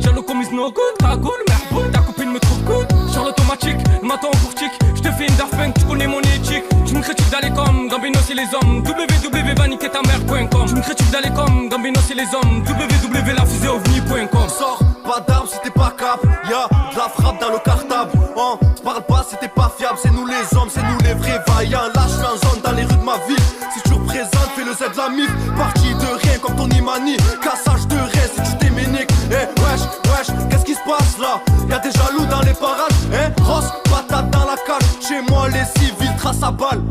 Jaloux comme is no good, cagoule, merboule, ta copine me trouve good. Sur l'automatique, le matin en courtique, je te fais une Daft Punk, tu connais mon éthique. Tu me critiques d'aller comme Gambino c'est les hommes, www va niquer ta mère.com. Tu me critiques d'aller comme Gambino c'est les hommes, www.lafuséovni.com. Sors pas d'armes si t'es pas cap, y'a de la frappe dans le cartable. On te parle pas si t'es pas fiable, c'est nous les hommes, c'est nous les vrais vaillants. Là je suis en zone dans les rues de ma ville, si tu représentes fais le Z de la mif. Parti de rien comme Tony Mani, cassage de reste si tu t'éméniques. Eh wesh, qu'est-ce qui se passe là? Y'a des jaloux dans les parages, Ross, patate dans la cage. Chez moi les civils tracent à balle.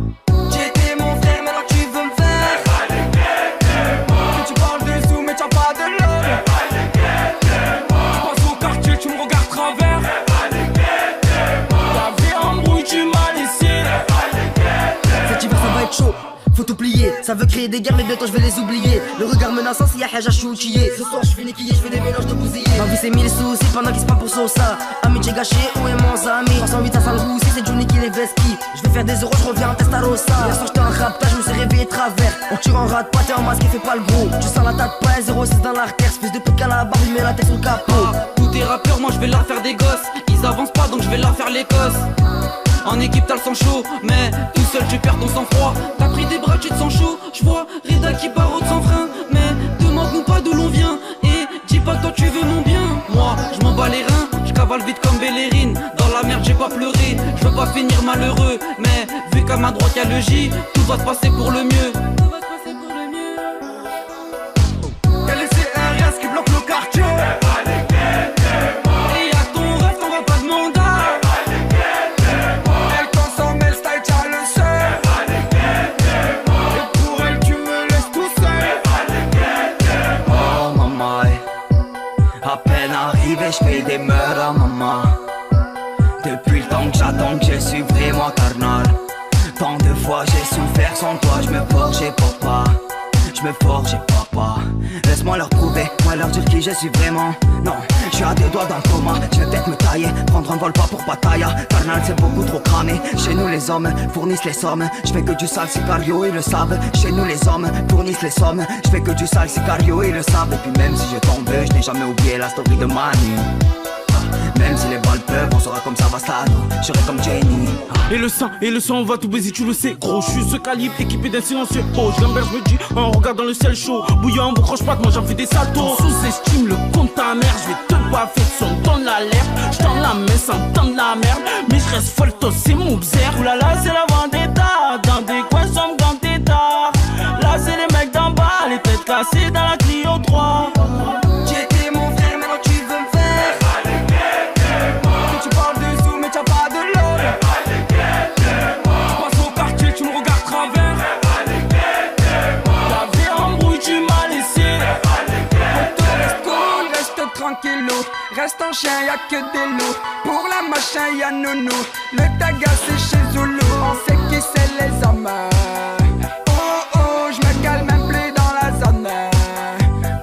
J'étais mon frère, maintenant tu veux me faire. Que tu parles de sous mais t'as pas de love. Tu passes au quartier, tu me regardes travers. Ta vie embrouille, tu m'as laissé. Cet hiver ça va être chaud, faut oublier. Ça veut créer des guerres mais bientôt je vais les oublier. Le regard menaçant s'il y a haja je suis outillé. Ce soir je fais niquiller, je fais des mélanges de bousillés. Ma vie c'est mille soucis pendant qu'il se prend pour Sosa. Ami j'ai gâché, où est mon ami? 308 ça sent le roussi, c'est Johnny qui les vesquille. Je vais faire des euros, je reviens en Testarossa. Hier soir j'étais en raptage, je me suis réveillé travers. On tire en rate, pas t'es en masque et fais pas le gros. Tu sens la tête pas, 06 dans l'artère. Fils de pute à la barbe, il met la tête sur le capot. Tous tes rappeurs, moi je vais leur faire des gosses. Ils avancent pas donc je vais leur faire l'Écosse. En équipe t'as le sang chaud, mais tout seul tu perds ton sang-froid. T'as pris des bras, tu te sens chaud. Je vois Reda qui barre sans frein. Mais demande-nous pas d'où l'on vient. Et dis pas que toi tu veux mon bien. Moi je m'en bats les reins, je cavale vite comme Bellerine. Dans la merde j'ai pas pleuré, je veux pas finir malheureux. Mais vu qu'à ma droite y'a le J, tout va se passer pour le mieux. Tout va se passer pour le mieux. Y'a les CRS qui bloquent le quartier. Et à ton rêve t'en vas pas de mandat. Je fais des meurs à maman. Depuis le temps que j'attends que je suis vraiment carnal. Tant de fois j'ai souffert sans toi, je me forgeais papa. Je me forgeais papa. Laisse-moi leur prouver, moi leur dire qui je suis vraiment. Non, je suis à deux doigts dans le coma. Je vais peut-être me tailler, prendre un vol pas pour Pattaya. Carnal c'est beaucoup trop cramé. Chez nous les hommes fournissent les sommes. Je fais que du sale sicario, ils le savent. Chez nous les hommes fournissent les sommes. Je fais que du sale sicario, ils le savent. Et puis même si je tombe, je n'ai jamais oublié la story de Manu. Même si les balles peuvent, on sera comme ça va Sado. Je serai comme Jenny. Et le sang, on va tout baiser, tu le sais, gros. Je suis ce calibre équipé d'un silencieux. Oh, je l'embête, je me dis, en regardant le ciel chaud. Bouillant, vous croche pas que moi j'en fais des saltos. Sous-estime le compte ta mère, je vais te baffer, son donne l'alerte. Je tends la main sans tendre la merde. Mais je reste folto, c'est mon bzère. Oulala, c'est la vendetta. Dans des coins sombres, dans tes dards. Là, c'est les mecs d'en bas, les têtes cassées dans la Clio 3. J'étais mon frère, maintenant tu veux me faire. Que tu parles de sous, mais t'as pas de love. Tu passes au quartier, tu me regardes travers. Ta vie embrouille, tu m'as laissé. Reste cool, reste tranquillou. Reste en chien, y'a que des loups. Pour la machin, y'a Nounou. Le taga c'est chez Zoulou. On sait qui c'est les hommes. Oh oh, j'me calme même plus dans la zone.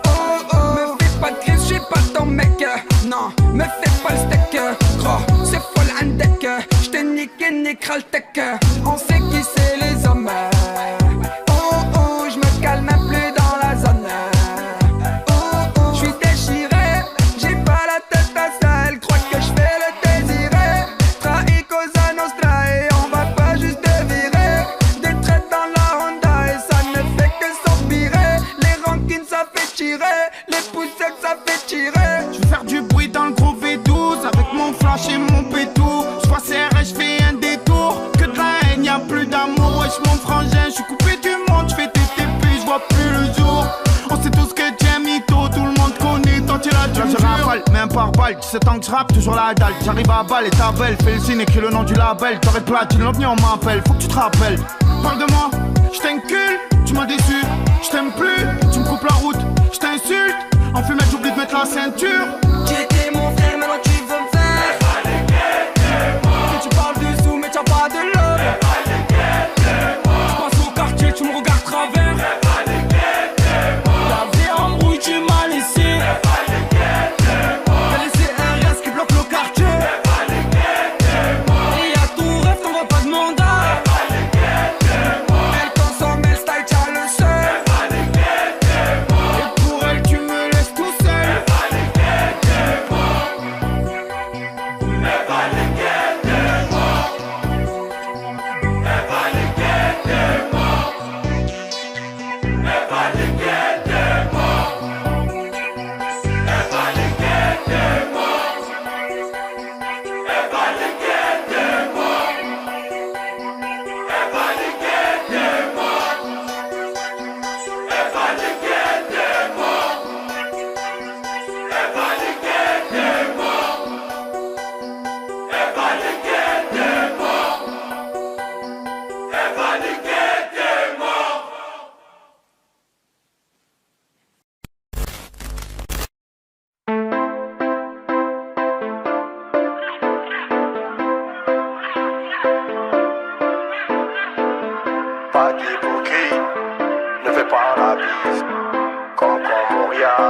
Oh oh, me fais pas de crise, j'suis pas ton mec. Non, me fais pas le steak. Gros, c'est full handek. J'te niqué, niquera le tech. On sait qui c'est les hommes. Oh oh, j'me calme même plus dans la zone. J'suis déchiré, j'ai pas la tête à ça. Elle croit que j'fais le désiré. Trahi cosa nostra et on va pas juste virer. Des traits dans la Honda et ça ne fait que s'empirer. Les rankines ça fait tirer, les poussettes ça fait tirer. Je vais faire du bruit dans le gros V12 avec mon flash et mon pétou. Je passe et je fais un détour. Que de la haine, y'a plus d'amour. Wesh mon frangin, je suis coupé du monde. Je fais TTP, je vois plus le jour. On sait tous que t'es mytho, tout le monde connaît. Toi tu l'as du je rafale, même par balle. Tu sais tant que je rappe, toujours la dalle. J'arrive à balle et ta belle. Fais le signe, écris le nom du label. T'aurais de platine, l'ovni on m'appelle. Faut que tu te rappelles. Parle de moi, je t'encule, tu m'as déçu. Je t'aime plus, tu me coupes la route. Je t'insulte, en fumette j'oublie de mettre la ceinture. J'étais mon frère, maintenant tu veux me faire. Que tu parles de sous, mais t'as pas de love. Tu passes au quartier, tu me regardes travers. Ta vie embrouille, tu m'as laissé. Y'a les CRS qui bloquent le quartier. Et à ton rêve t'en vas pas de mandat. Elle consomme, elle style, t'as le seul. Et pour elle tu me laisses tout seul.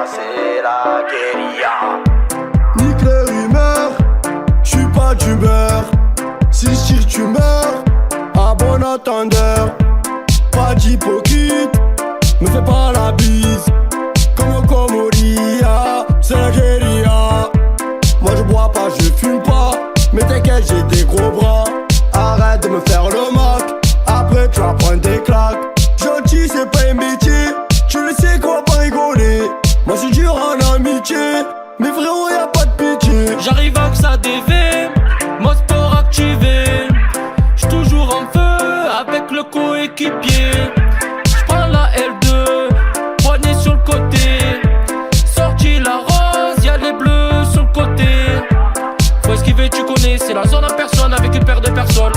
c'est la guérilla. Nique les rumeurs, j'suis pas d'humeur. Si j'tire tu meurs, à bon entendeur. Pas d'hypocrite, me fais pas la bise. Comme Comoria, c'est la guérilla. Moi je bois pas, je fume pas, mais t'inquiète j'ai des gros bras. Arrête de me faire le mock, après tu vas prendre des claques. Gentil c'est pas un métier, tu le sais qu'on va pas rigoler. Moi c'est dur en amitié, mais frérot y'a pas de pitié. J'arrive à que ça dévie, mode sport activé. J'suis toujours en feu avec le coéquipier. J'prends la L2, poignée sur le côté. Sorti la rose, y'a les bleus sur le côté. Faut esquiver, tu connais, c'est la zone à personne avec une paire de personnes.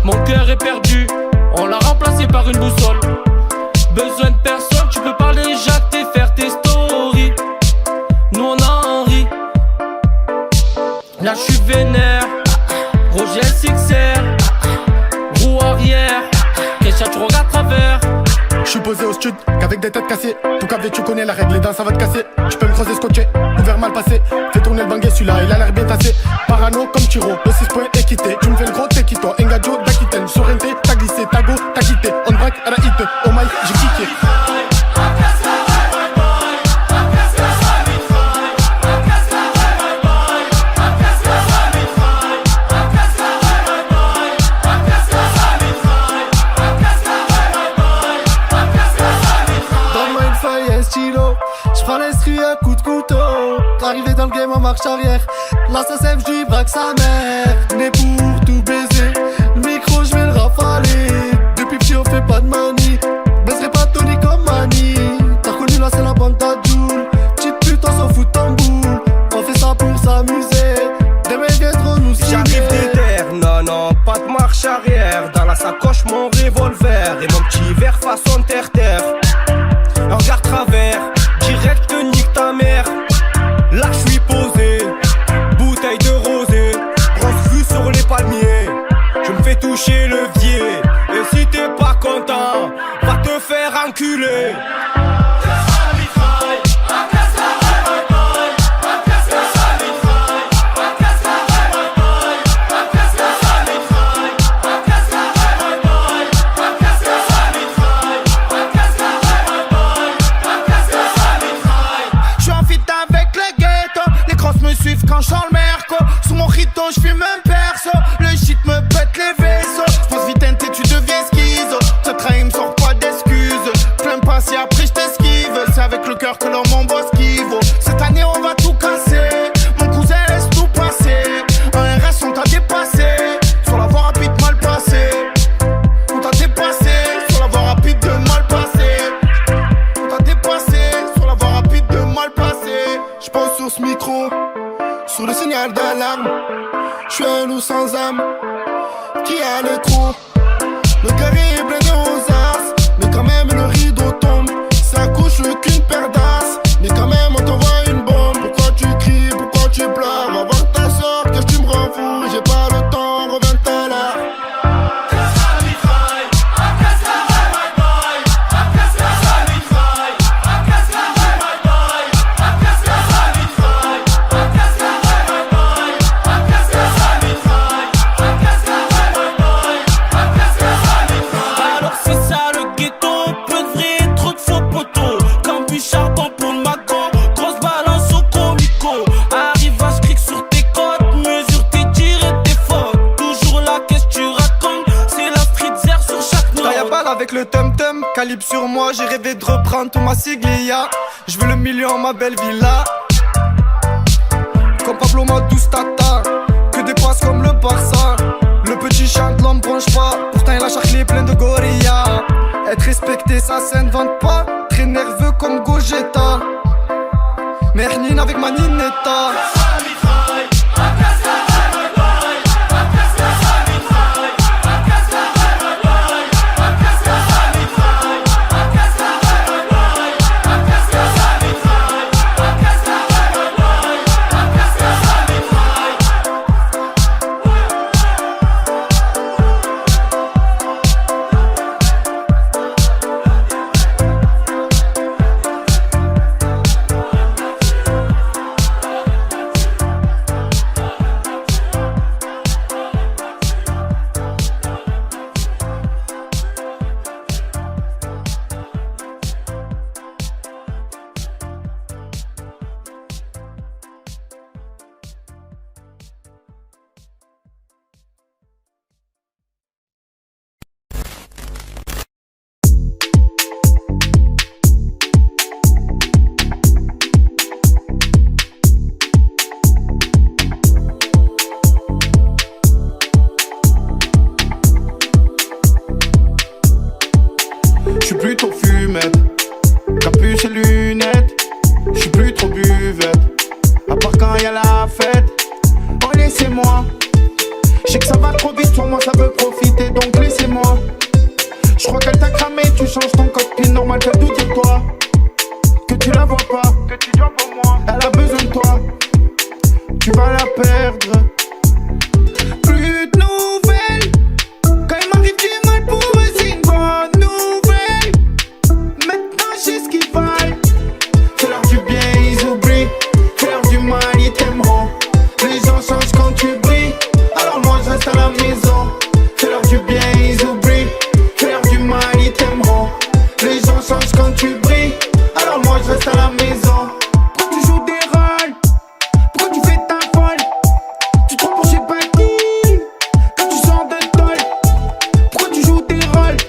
Mon cœur est perdu, on l'a remplacé par une boussole. Besoin de personne, tu peux parler, jacter, faire tes stories. Nous on en rit. Là j'suis vénère, Roger SXR, roue arrière, qu'est-ce que tu regardes travers. J'suis posé au stud, qu'avec des têtes cassées. Tout cavé, tu connais la règle, les dents ça va te casser. Tu peux me creuser scotché, ouvert mal passé. Fais tourner le banguet, celui-là il a l'air bien tassé. Parano comme Tiro, le 6 points équité. Tu me fais le gros tequito, Engadio d'Aquitaine. Sorrente, t'as glissé, t'as go, t'as quitté. On braque à la hit, oh my, j'ai kické. J'prends l'estrie à coup de couteau. Arrivé dans le game en marche arrière. L'assassin j'dis braque sa mère. Né pour tout baiser. Le micro j'vais le rafaler. Depuis petit on fait pas de manie. Baiserai pas Tony comme Mani. T'as reconnu là c'est la bande d'Adjoul. Petite pute on s'en fout en boule. On fait ça pour s'amuser. Des mecs viendront nous signer. J'arrive des terres, non non pas de marche arrière. Dans la sacoche mon revolver. Et mon petit verre façon terre-terre. Un regard travers, direct nique ta mère. Là j'suis posé, bouteille de rosé. Grosse vue sur les palmiers, je me fais toucher le levier. Et si t'es pas content, va te faire enculer. Quand je sors le merco, sous mon rito j'fume un perso. Le shit me pète les vaisseaux. J'pense vite et tu deviens schizo. Ce train il me sort pas d'excuses. Plein pas si après j't'esquive. C'est avec le cœur que l'on m'envoie ce qu'il vaut. Cette année on va tout casser. Mon cousin laisse tout passer. Un RS on t'a dépassé. Sur la voie rapide mal passé. On t'a dépassé. Sur la voie rapide de mal passé. On t'a dépassé. Sur la voie rapide de mal passé. J'pense sur ce micro. Sur le signal d'alarme, j'suis un loup sans âme qui a le trou. Le carré est blindé aux as, mais quand même le rideau tombe. Ça couche qu'une paire d'as, mais quand même on t'envoie une bombe. Pourquoi tu cries, pourquoi tu pleures? Va voir ta soeur, qu'est-ce que tu me rends fou? J'ai pas le temps, reviens tout à l'heure. Avec le tum-tum, calibre sur moi, j'ai rêvé de reprendre tout ma siglia. Je veux le million, ma belle villa. Comme Pablo Madous Tata, que des passes comme le Barça. Le petit chante, l'homme bronche pas, pourtant il a charclé plein de gorilla. Être respecté, ça s'invente pas, très nerveux comme Gogeta. Mernin avec ma ninetta. y'a la fête. Oh laissez-moi. Je sais que ça va trop vite, sur moi ça veut profiter, donc laissez-moi. Je crois qu'elle t'a cramé, tu changes ton code PIN, normal qu'elle doute de toi. Que tu la vois pas, que tu dois pour moi. Elle a besoin de toi, tu vas la perdre. Plus de nouvelles. Quand il m'arrive du mal pour eux, c'est une bonne nouvelle. Maintenant j'ai ce qu'ils valent. Fais-leur du bien, ils oublient. Fais-leur du mal, ils t'aimeront. Les gens changent quand tu brilles. Alors moi je reste à la maison. Fais-leur du bien, ils oublient. Fais-leur du mal, ils t'aimeront. Les gens changent quand tu brilles. Alors moi je reste à la maison. Pourquoi tu joues des rôles? Pourquoi tu fais ta folle? Tu te prends pour je sais pas qui quand tu sors de tôle. Pourquoi tu joues des rôles?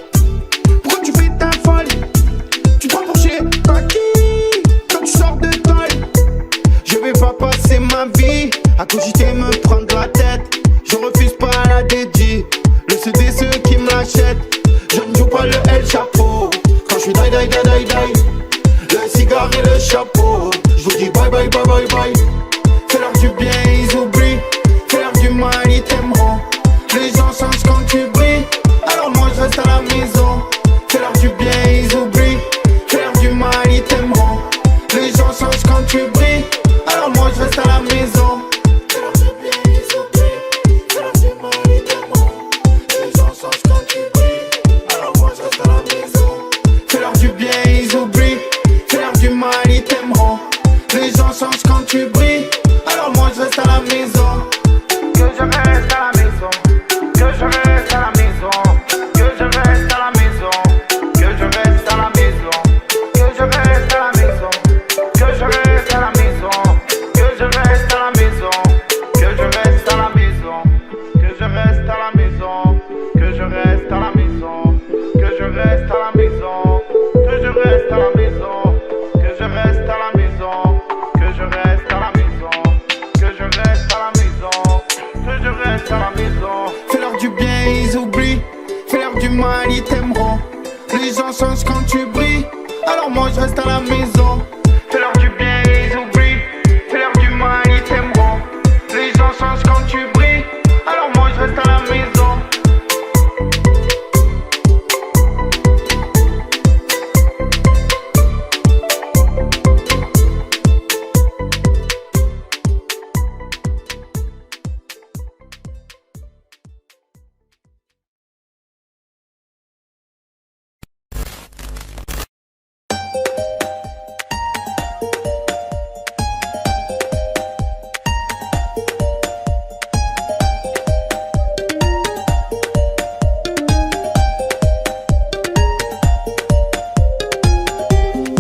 Pourquoi tu fais ta folle? Tu te prends pour je sais pas qui quand tu sors de tôle. Je vais pas passer ma vie à cogiter me prendre la tête. Je refuse pas la dédie. Le CD ceux qui me l'achètent. Je ne joue pas le L chapeau. Quand je suis die die die die die. Le cigare et le chapeau. Je vous dis bye bye bye bye bye. Fais-leur du bien, ils oublient. Fais-leur du mal, ils t'aimeront. Les gens changent quand tu brilles. Alors moi je reste à la maison. Fais-leur du bien, ils oublient. Fais-leur du mal, ils t'aimeront. Les gens changent quand tu brilles. Alors moi je reste à la maison. Fais-leur du bien, ils oublient. Fais-leur du mal, ils t'aimeront. Les gens changent quand tu brilles. Alors moi je reste à la maison. Fais-leur du bien, ils oublient. Fais-leur du mal, ils t'aimeront. Les gens changent quand tu brilles. Alors moi je reste à la maison. Que je reste à la maison. Que je reste à la maison. Que je reste à la maison. Que je reste à la maison. Que je reste à la maison. Que je reste à la maison. Que je reste à la maison. Que je reste à la maison. Que je reste à la maison. Que je reste à la maison. Que je reste à la maison. Que je reste à la maison. Que je reste à la maison. Que je reste à la maison. Que je reste à la maison. Que je reste à la maison. Fais-leur du bien, ils oublient. Fais-leur du mal, ils t'aimeront. Les gens changent quand tu brilles. Alors moi je reste à la maison. Fais-leur du bien, ils oublient. Fais-leur du mal, ils t'aimeront. Les gens changent quand tu brilles. Alors moi je reste à la maison.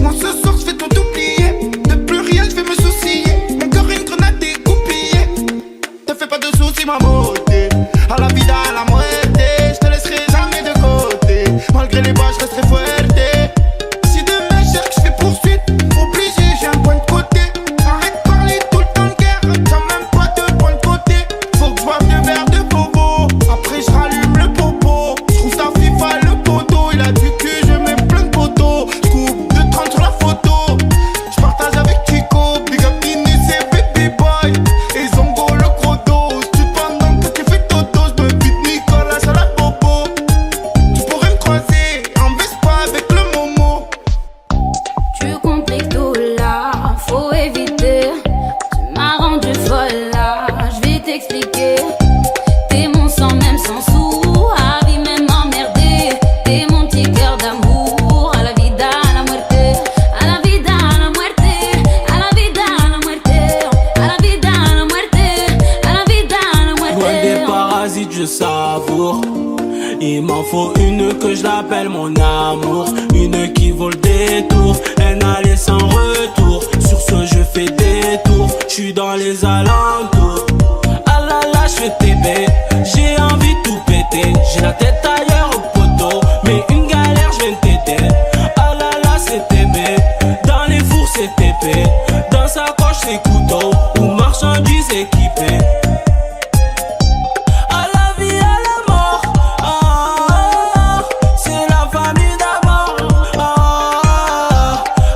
Moi ce soir je vais tout oublier. De plus rien je vais me soucier. Encore une grenade découpillée. Te fais pas de soucis ma beauté. À la vida, à la muerte. Je te laisserai jamais de côté. Malgré les bas je resterai fuerte. Si demain je cherche je fais poursuite. Obligé j'ai un point de côté. Arrête de parler tout le temps de guerre. T'as même pas de point de côté. Faut que je boive 2 verres de bobo. Après je rallume le popo. Je trouve ça FIFA le poteau. Il a du cul, je mets plein de poteaux. Je coupe 2,30 sur la photo. Je partage avec Chico. Big up Inès et Baby Boy. Et Zongo le gros dos. Tu pendant que tu fais toto. Je me bute Nicolas à la bobo. Tu pourrais me croiser en Vespa avec le Momo. Tu compliques tout là, faut éviter. Tu m'as rendu folle là, je vais t'expliquer. T'es mon sang même sans sous, à vie même emmerdé. T'es mon petit cœur d'amour, à la vida, à la muerte. À la vida, à la muerte. À la vida, à la muerte. À la vida, à la muerte. À la vida, à la muerte. Loin des parasites, je savoure. Il m'en faut une que je l'appelle mon amour. Une qui vaut le détour. Un aller sans retour. Sur ce je fais des tours. Je suis dans les alentours. Ah là là je fais TB. J'ai envie de tout péter. J'ai la tête ailleurs au poteau. Mais une galère je viens de t'aider. Ah là là c'est TB. Dans les fours c'est TP. Dans sa poche c'est couteau. Ou marchandises équipées. À la vie, à la mort, c'est la famille d'abord.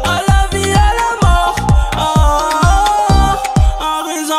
À la vie, à la mort, en raison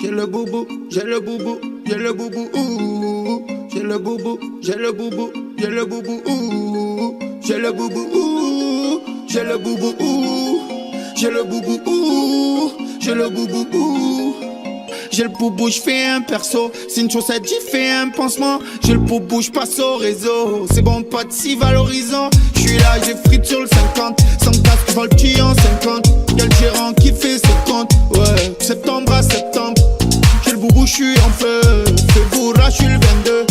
j'ai le boubou, j'ai le boubou, j'ai le boubou, ouh. J'ai le boubou, j'ai le boubou, j'ai le boubou, ouh. J'ai le boubou, ouh. J'ai le boubou, ouh. J'ai le boubou, ouh. J'ai le boubou, ouh. J'ai le boubou, j'fais un perso. C'est une chaussette, j'y fais un pansement. J'ai le boubou, j'passe au réseau. C'est bon, pas de si valorisant. J'suis là, j'ai frite sur le 50. Sans casse, tu vois le petit en 50. Y'a le gérant qui fait ses comptes. Ouais, septembre à septembre. J'ai le boubou, j'suis en feu. Fais-vous là, j'suis le 22.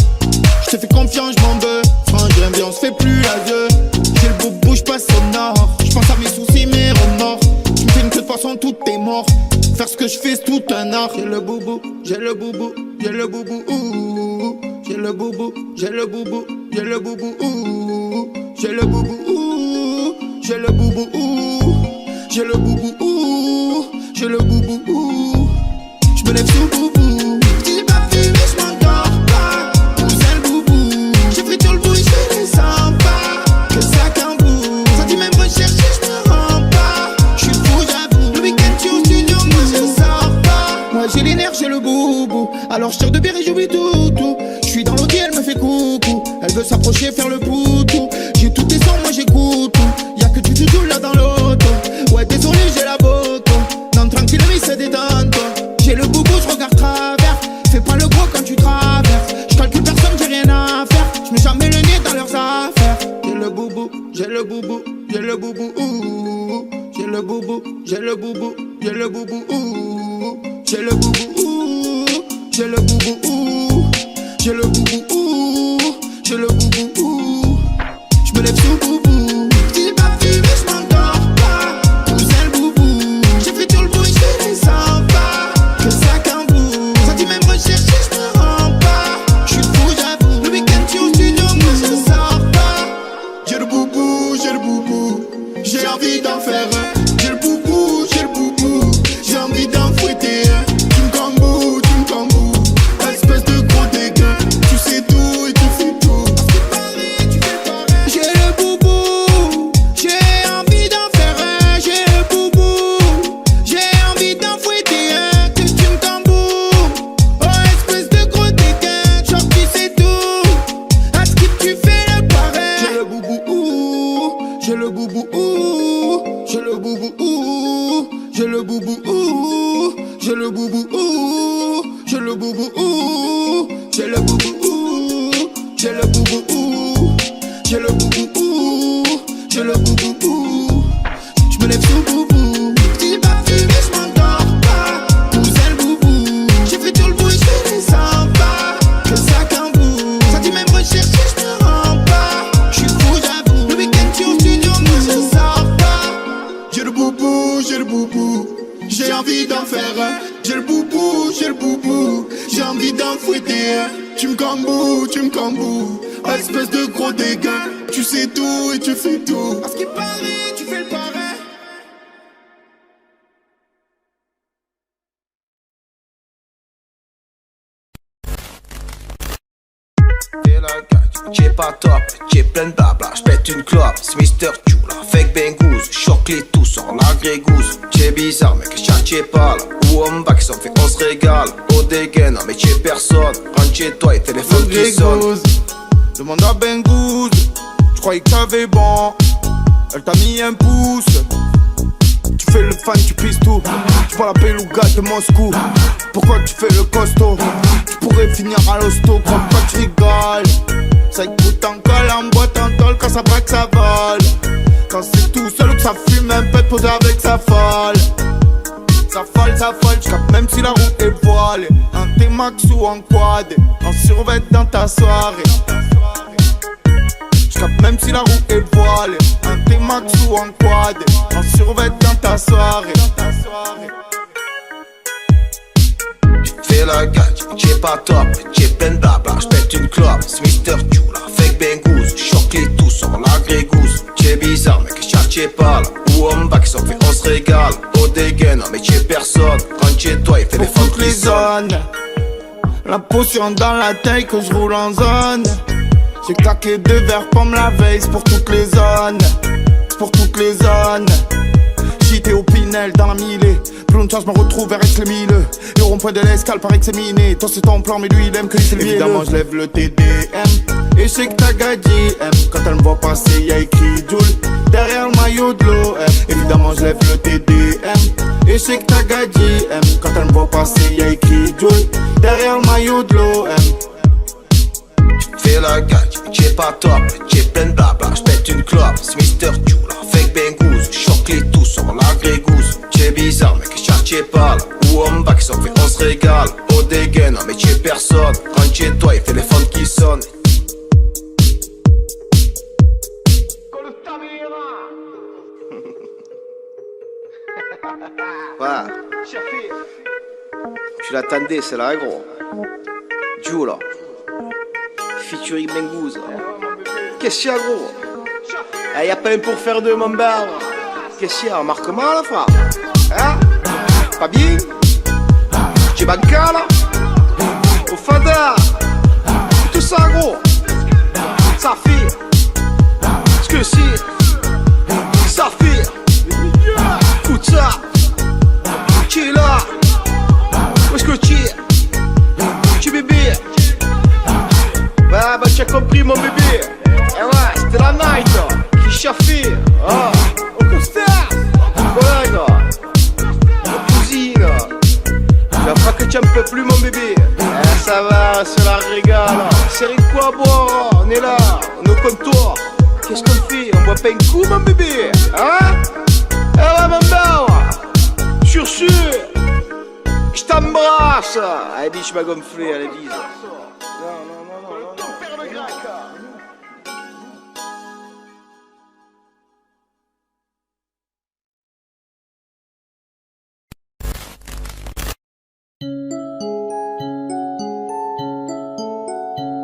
J'te fais confiance, j'm'en veux. Frangin, bien, on se fait plus adieu. J'ai le boubou, j'passe au nord. J'pense à mes soucis, mes remords. J'me fais une queue de façon, tout est mort. Faire ce que je fais, c'est tout un art. J'ai le boubou, j'ai le boubou, j'ai le boubou, ouh. J'ai le boubou, j'ai le boubou, j'ai le boubou, ouh. J'ai le boubou, ouh. J'ai le boubou, ouh. J'ai le boubou, ouh. J'ai le boubou, ouh. J'me lève sous boubou. Si j'ai pas fumé, j'm'endors pas. Où c'est le boubou? J'ai pris sur le bout, j'fais les 100 pas. Que ça qu'un bout. Ça dit même rechercher, j'me rends pas. J'suis fou, j'avoue. Le week-end, tu au studio, moi je sors pas. Moi j'ai les nerfs, j'ai le boubou. Alors j'tire de bière et j'oublie tout. J'suis dans l'audi, elle me fait coucou. Elle veut s'approcher, faire le poutou. J'ai tout des sons, moi j'écoute tout. Y'a que du doudou là dans l'auto. Ouais, désolé, j'ai la boto. Non, tranquille, mais c'est détente, toi. J'ai le boubou, j'regarde travers. Fais pas le gros quand tu traverses. J'calcule personne, j'ai rien à faire. J'mets jamais le nez dans leurs affaires. J'ai le boubou, j'ai le boubou, j'ai le boubou, ouh. J'ai le boubou, j'ai le boubou, j'ai le boubou, ouh. J'ai le boubou, ouh. J'ai le boubou, ouh. J'ai le boubou, ouh. J'ai le boubou, ouh. J'me lève sous boubou. Si j'ai pas fumé, j'm'endors pas. Où c'est le boubou? J'ai fait tout le bout, j'fais les 100 pas. Que ça qu'un bout. Ça dit même rechercher, j'me rends pas. J'suis fou, j'avoue. Le week-end, tu au studio, moi je sors pas. J'ai le boubou, j'ai le boubou. J'ai envie d'en faire un. J'ai le boubou, j'ai le boubou. J'ai envie d'en fouetter un. Tu me cambou, espèce de gros dégueu. Tu sais tout et tu fais tout. Tu fais pareil. J'ai le boubou, j'ai envie d'en faire un. J'ai le boubou, j'ai envie d'en fouetter un. Que tu me tambous. Oh, espèce de gros dégueu. Genre tu sais tout. À ce que tu fais le pareil. J'ai le boubou, ouh. J'ai le boubou, ouh. J'ai le boubou, ouh. J'ai le boubou, ouh. J'ai le boubou, ouh. J'ai le boubou, ouh. J'ai le boubou, ouh. J'ai le boubou, ouh. J'ai le boubou, ouh. J'ai le boubou, ouh. J'me lève sous boubou. Si j'ai pas fumé, j'm'endors pas. Où c'est le boubou? J'ai fait tout le bout, j'fais les 100 pas. Que ça qu'un bout. Ça dit même rechercher, j'me rends pas. J'suis fou, j'avoue. Le week-end, tu au studio, moi je sors pas. J'ai le boubou, j'ai le boubou. J'ai envie d'en faire un. J'ai le boubou, j'ai le boubou. J'ai envie d'en fouetter un. Tu me cambous. Espèce de gros dégueu. Tu sais tout et tu fais tout. À ce qui paraît, tu fais le pareil. Fais la gâte, t'es pas top, t'es plein de blabla. J'pète une clope, c'est Mr. Chula. Fake Bengouz, choque les tous en agrégouze. T'es bizarre, mec, t'es pas là. Où on va, qui s'en fait qu'on se régale. Au dégaine, mais t'es personne. Rentre chez toi et téléphone qui sonne. Demande à Bengouz. J'croyais que t'avais bon. Elle t'a mis un pouce. Tu fais le fan, tu pisses tout. Tu prends la beluga de Moscou. Pourquoi tu fais le costaud? Tu pourrais finir à l'hosto. Crois pas que tu rigoles. Ça écoute en colle, en boîte, en tôle. Quand ça braque, ça vole. Quand c'est tout seul ou que ça fume, un peu de poser avec sa folle. Ça folle, j'capte même si la roue est voilée. En T-Max ou en quad, en survêt dans ta soirée. J'capte même si la roue est voilée. En T-Max ou en quad, en survêt dans ta soirée. Fais la gâte, t'es pas top, t'es plein de blabla. J'pète une clope, c'est Mr. Chula. Fake Bengouz, choque les tous en agrégouze. T'es bizarre, mec, t'es pas là. Où on va, qui s'en fait, on se régale. Au dégaine, mais t'es personne. Rentre chez toi et fais les toutes les zones. La potion dans la taille que je roule en zone. J'ai claqué 2 verres pomme la veille, c'est pour toutes les zones. C'est pour toutes les zones. J'étais au Pinel dans la Millet. Plus Plonchage, je me retrouve vers Aix-les-Milles. Et au rond-point de l'escale, paraît que c'est miné. Toi c'est ton plan, mais lui il aime que les filles. Évidemment, je lève le TDM. Et je sais que ta gadji aime. Quand elle me voit passer, y'a écrit Joule derrière le maillot de l'OM. Évidemment, je lève le TDM. Et je sais que ta gadji aime. Quand elle me voit passer, y'a écrit Joule derrière le maillot de l'OM. Fais la gadji, t'es pas top, t'es plein de blabla. J'pète une clope, c'est Mr. Chula. Fake Bengouz, choque les tous sur la grégouze. T'es bizarre, mec, t'es pas là. Où on va qui s'en fait, on se régale. Au dégaine, non mais t'es personne. Rentre chez toi, il téléphone qui sonne. Ouais. Tu l'attendais, c'est là, gros. Chula. Featuring Bengouz. Qu'est-ce qu'il y a, gros? Eh, y'a pas un pour faire deux, mon bel. Qu'est-ce qu'il y a? Marquement, là, frère? Hein? Pas bien? Tu es bancal, là? Au fada? Tout ça, gros? Ça fait. Ce que c'est? Ça fait. Écoute ça. Tu es là? Où est-ce que tu es? Tu bébé? Ouais, bah tu as compris mon bébé. Eh ouais, c'était la night, qui chaffait. Ah, au costard. Collègue, ma cousine. Je crois que tu en peux plus mon bébé. Eh, ça va, c'est la régale. C'est quoi à boire? On est là, on est au comptoir. Qu'est-ce qu'on fait? On boit pas un coup mon bébé? Hein? Eh ouais mon bébé. Sur ce, je t'embrasse. Allez, biche m'a gonflé, allez, bise.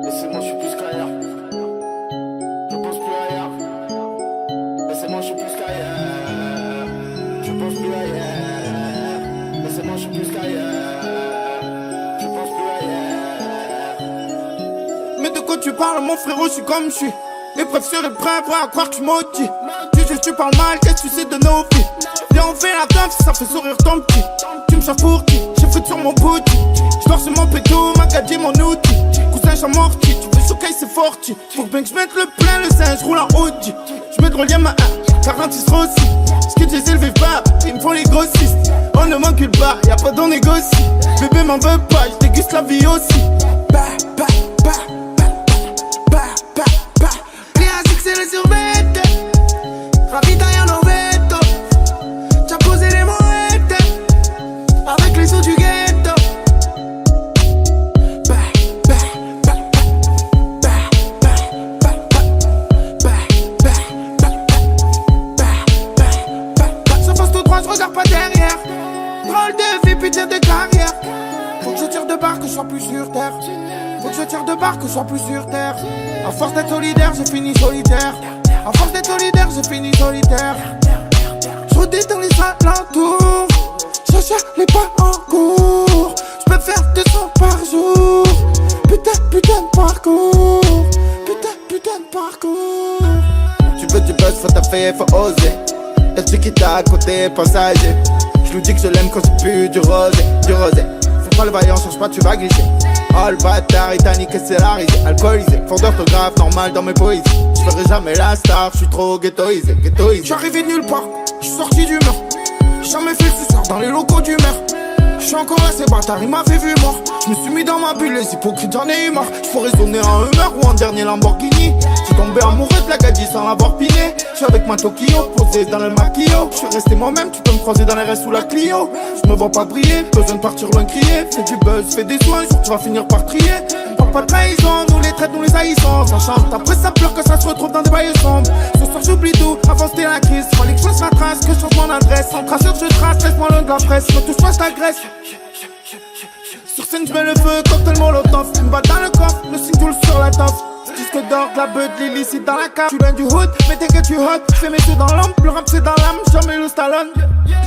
Laissez-moi, je suis plus qu'ailleurs. Je pense plus ailleurs. Laissez-moi, je suis plus qu'ailleurs. Je pense plus ailleurs. Laissez-moi, je suis plus qu'ailleurs. Je pense plus ailleurs. Mais de quoi tu parles, mon frérot, je suis comme je suis. L'épreuve serait prêt à croire que je maudis. Tu parles mal, qu'est-ce que tu sais de nos vies? Viens, on fait la danse, ça fait sourire ton petit. Tu me cherches pour qui? J'ai foutu sur mon bouti. Je dors sur mon péto, ma gadget, mon outil. Cousin, j'amortis, tu veux choquer, c'est forti. Faut bien que je mette le plein, le sein, je roule en Audi. Je mets de relier ma 46 aussi. Ce que j'ai élevé pas, ils me font les grossistes. On ne manque pas, y'a pas d'on négocie. Bébé m'en veut pas, je déguste la vie aussi. Bah, bah, bah, bah, bah, bah, bah. Rien à c'est les survêtes. Ravitaille en veto. T'as posé les moettes avec les sous du ghetto. Bah, bah, bah, bah, bah, bah, bah, bah, bah, bah. Je fonce tout droit, je regarde pas derrière. Drôle de vie, putain de carrière. Faut que je tire de barre, que je sois plus sur terre. Faut que je tire de barre, que je sois plus sur terre. À force d'être solidaire, j'ai fini solitaire. À force d'être solidaire, j'ai fini solitaire. Je redis dans les alentours. Je cherche les pas en cours. Je peux faire 200 par jour. Putain de parcours. Putain de parcours. Tu veux du buzz, faut taffer, faut oser. Esprit qui t'a à côté, passager. Je lui dis que je l'aime quand c'est plus du rosé. Faut pas le vaillant, cherche pas, tu vas glisser. Oh le bâtard, il t'a niqué, c'est la risée. Alcoolisé, fort d'orthographe, normal dans mes poésies. Je ferai jamais la star, je suis trop ghettoisé. J'suis arrivé nulle part, j'suis sorti du mur. Jamais fait le suceur dans les locaux du maire. J'suis encore là, ces bâtards, il m'avait vu mort. J'me suis mis dans ma bulle, les hypocrites, j'en ai eu marre. J'pourrais sonner en Hummer ou en dernier Lamborghini. J'suis tombé amoureux de la gadji sans l'avoir piné. J'suis avec ma Tokyo, posé dans le maquillot. J'suis resté moi-même, tu peux me croiser dans les restes sous la Clio. J'me vois pas briller, besoin de partir loin crier. Fais du buzz, fais des soins, jour tu vas finir par trier. Parle pas de trahison, nous les traite, nous les haïssons. Ça chante, après ça pleure que ça se retrouve dans des bails sombres. Ce soir j'oublie tout, avant c'était la crise. Fallait que je fasse la trace, que je change mon adresse. Sans traceur je trace, laisse-moi loin de la presse. Me touche pas, je t'agresse. Sur scène j'mets le feu, cocktail molotov. Une balle dans le coffre, le single sur la toffe. Disque d'or, la beute, l'illicite dans la cave. Tu viens du hood, mais t'inquiète tu hot. Fais mes yeux dans l'ombre, le rap c'est dans l'âme. Jamais le Stallone.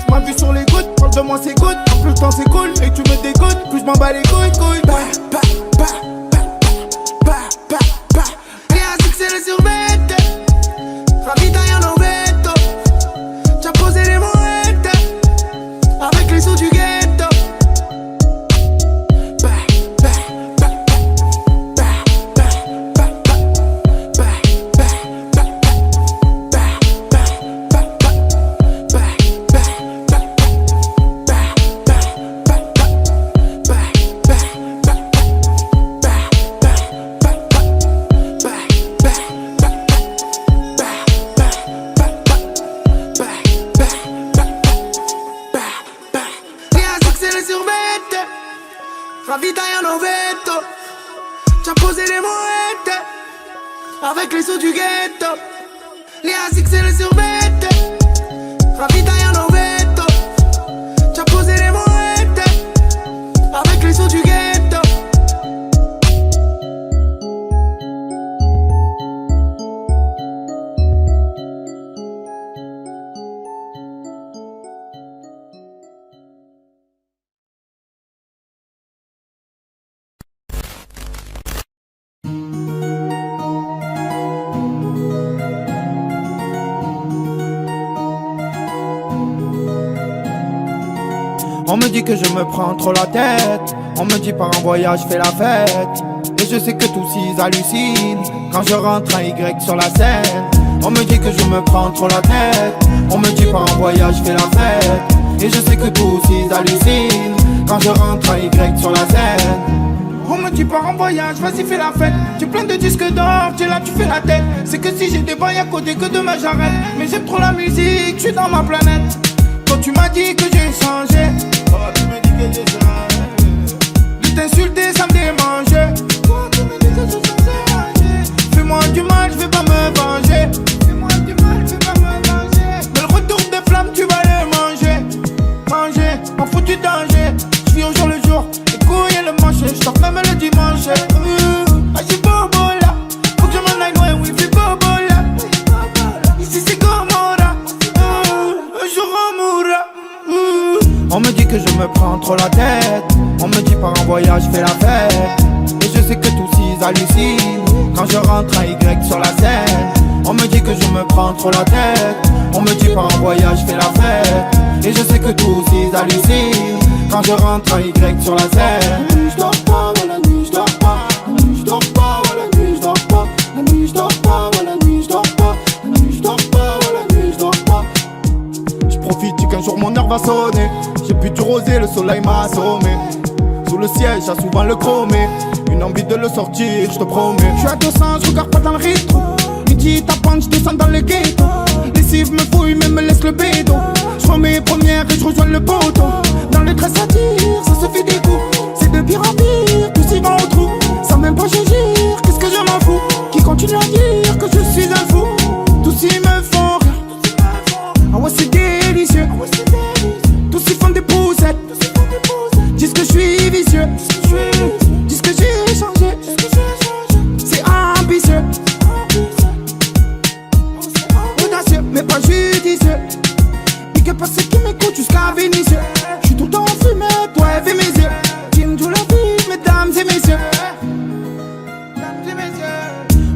J'm'en vu sur les gouttes, parle de moi c'est good. Plus le temps c'est cool, et tu me dégoûtes. Plus j'm'en bats les couilles. Bah, bah, bah, bah, bah, bah, bah. Rien à succès les survêtes. Ravitaille en veto. T'as posé les moettes avec les sous du ghetto. Les ASIC c'est le survêt. Ravitaille en veto. T'as posé les moettes avec les sons du ghetto. On me dit que je me prends trop la tête. On me dit par un voyage fais la fête. Et je sais que tous ils hallucinent quand je rentre un Y sur la scène. On me dit que je me prends trop la tête. On me dit par un voyage fais la fête. Et je sais que tous ils hallucinent quand je rentre un Y sur la scène. On me dit par un voyage, vas-y fais la fête. Tu plein de disques d'or, tu es là, tu fais la tête. C'est que si j'ai des bails à côté, que demain j'arrête. Mais j'aime trop la musique, je suis dans ma planète. Quand tu m'as dit que j'ai changé, oh, tu me dis que j'ai changé. De t'insulter, ça me démangeait. Toi, tu me dis que j'ai changé. Fais-moi du mal, je vais pas me venger. Fais-moi du mal, je vais pas me venger. Mais le retour des flammes, tu vas les manger. Manger, en foutu danger. Je vis au jour le jour, les couilles et le manche. Je sors même le dimanche. Ah, j'ai bobo là. Faut que je m'en aille loin, oui, fais bobo là. Ici c'est Gomorrah. Un jour on mourra. On me dit que je me prends trop la tête. On me dit par un voyage fais la fête. Et je sais que tous ils hallucinent quand je rentre un Y sur la scène. On me dit que je me prends trop la tête. On me dit par un voyage fais la fête. Et je sais que tous ils hallucinent quand je rentre un Y sur la scène. La nuit je dors pas, ouais, la nuit je dors pas. La nuit je dors pas, ouais, la nuit je dors pas. La nuit je dors pas, ouais, la nuit je dors pas. La nuit je dors pas, ouais, la nuit je dors pas. Je profite qu'un jour mon heure va sonner. J'ai bu du rosé, le soleil m'a assommé. Sous le siège, j'ai souvent le chromé. Une envie de le sortir, je te promets. Je suis à 200, je regarde pas dans le rétro. Midi tapant, je descends dans le ghetto. Les cives me fouillent, mais me laisse le bédo. Je prends mes premières et je rejoins le poteau. Dans le dress à dire, ça se fait des coups. C'est de pire en pire, tous y vont au trou. Sans même pas j'agir, qu'est-ce que je m'en fous. Qui continue à dire que je suis un fou. Tous y me font rire. Ah ouais c'est délicieux. Tous y font des poussettes. Disent que je suis vicieux. Disent que j'ai changé. C'est ambitieux. Audacieux mais pas judicieux. Big up à ceux qui m'écoutent jusqu'à Vénitieux. J'suis tout le temps en fumée, toi et mes yeux. Team de la vie, mesdames et messieurs.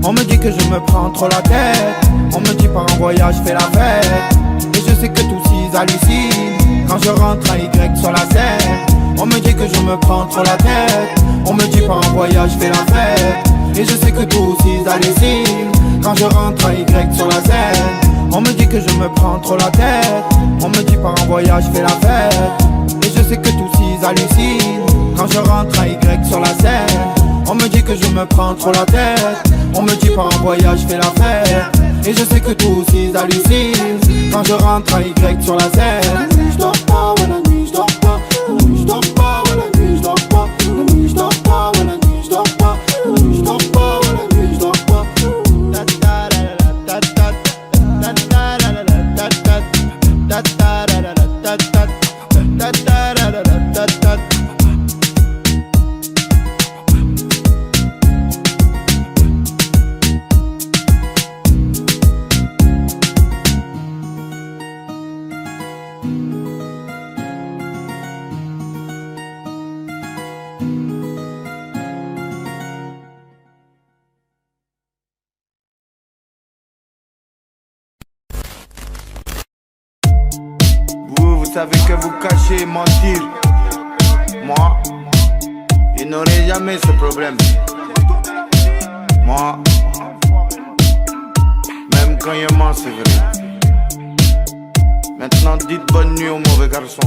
On me dit que je me prends trop la tête. On me dit par un voyage fais la fête. Et je sais que tous ils hallucinent quand je rentre un Y sur la scène. On me dit que je me prends trop la tête. On me dit par un voyage fais la fête. Et je sais que tous ils hallucinent quand je rentre un Y sur la scène. On me dit que je me prends trop la tête. On me dit par un voyage fais la fête. Et je sais que tous ils hallucinent quand je rentre un Y sur la scène. On me dit que je me prends trop la tête. On me dit par un voyage fais la fête. Et je sais que tous ils hallucinent quand je rentre un Y sur la scène. La nuit je dors pas, ouais la nuit je dors pas. La nuit je dors pas, ouais la nuit je dors pas. La nuit je dors pas, ouais la nuit je dors pas. La nuit je dors pas, ouais la nuit je dors pas. Vous savez que vous cachez et mentir. Moi, il n'aurait jamais ce problème. Moi, même quand il ment, c'est vrai. Maintenant, dites bonne nuit au mauvais garçon.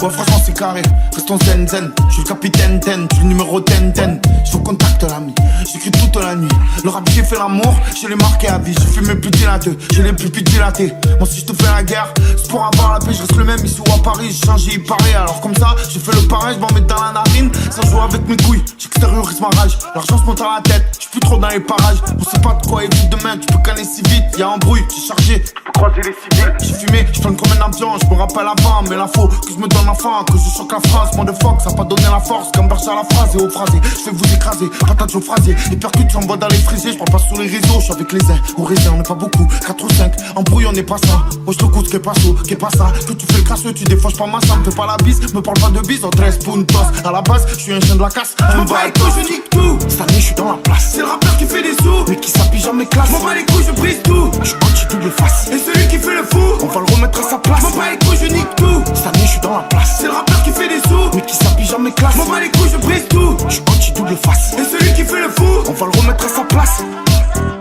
Ouais franchement c'est carré, restons zen zen. Je suis le capitaine ten, tu le numéro 10 10. Je vous contacte l'ami, j'écris toute la nuit. Le rap j'ai fait l'amour, je l'ai marqué à vie. J'ai fait mes plus dilatés, je l'ai plus dilaté. Moi si je te fais la guerre, c'est pour avoir la paix. Je reste le même ici ou à Paris, j'ai changé il paraît. Alors comme ça, j'ai fait le pareil, je m'en mets dans la narine. Ça joue avec mes couilles, j'extériorise ma rage. L'argent se monte à la tête, je suis plus trop dans les parages. On sait pas de quoi il vit demain, tu peux canner si vite. Y'a un bruit, j'ai chargé, croiser les civils. J'ai fumé, je fais comme un avion, je me rappelle avant. Mais l'info que je me donne enfin, que je choque la France. Moi de Fox, ça a pas donné la force. Comme Berger à la phrase et au phrasé, je vais vous écraser, patate au phrasé. Les percutes j'envoie dans les frisés, je parle pas sur les réseaux. Je suis avec les uns, au raisin, on est pas beaucoup, 4 ou 5. En bruit on est pas ça, moi je le goûte, qu'est pas ça. Que tu fais le crasseux, tu défauches pas ma me fais pas la bise, me parle pas de bise, en 13 puntos. À la base, je suis un chien de la casse, un baïko, je nique tout. Cette année je suis dans la place, c'est le rappeur qui fait des sous, mais qui s'habille jamais classe. M'en bats les couilles, je brise tout, je suis anti-double face. Et celui qui fait le fou, on va le remettre à sa place. M'en bats les couilles, je nique tout. Cette année je suis dans la place, c'est le rappeur qui fait des sous, mais qui s'habille jamais classe. M'en bats les couilles, je brise tout, je suis anti-double face. Et celui qui fait le fou, on va le remettre à sa place.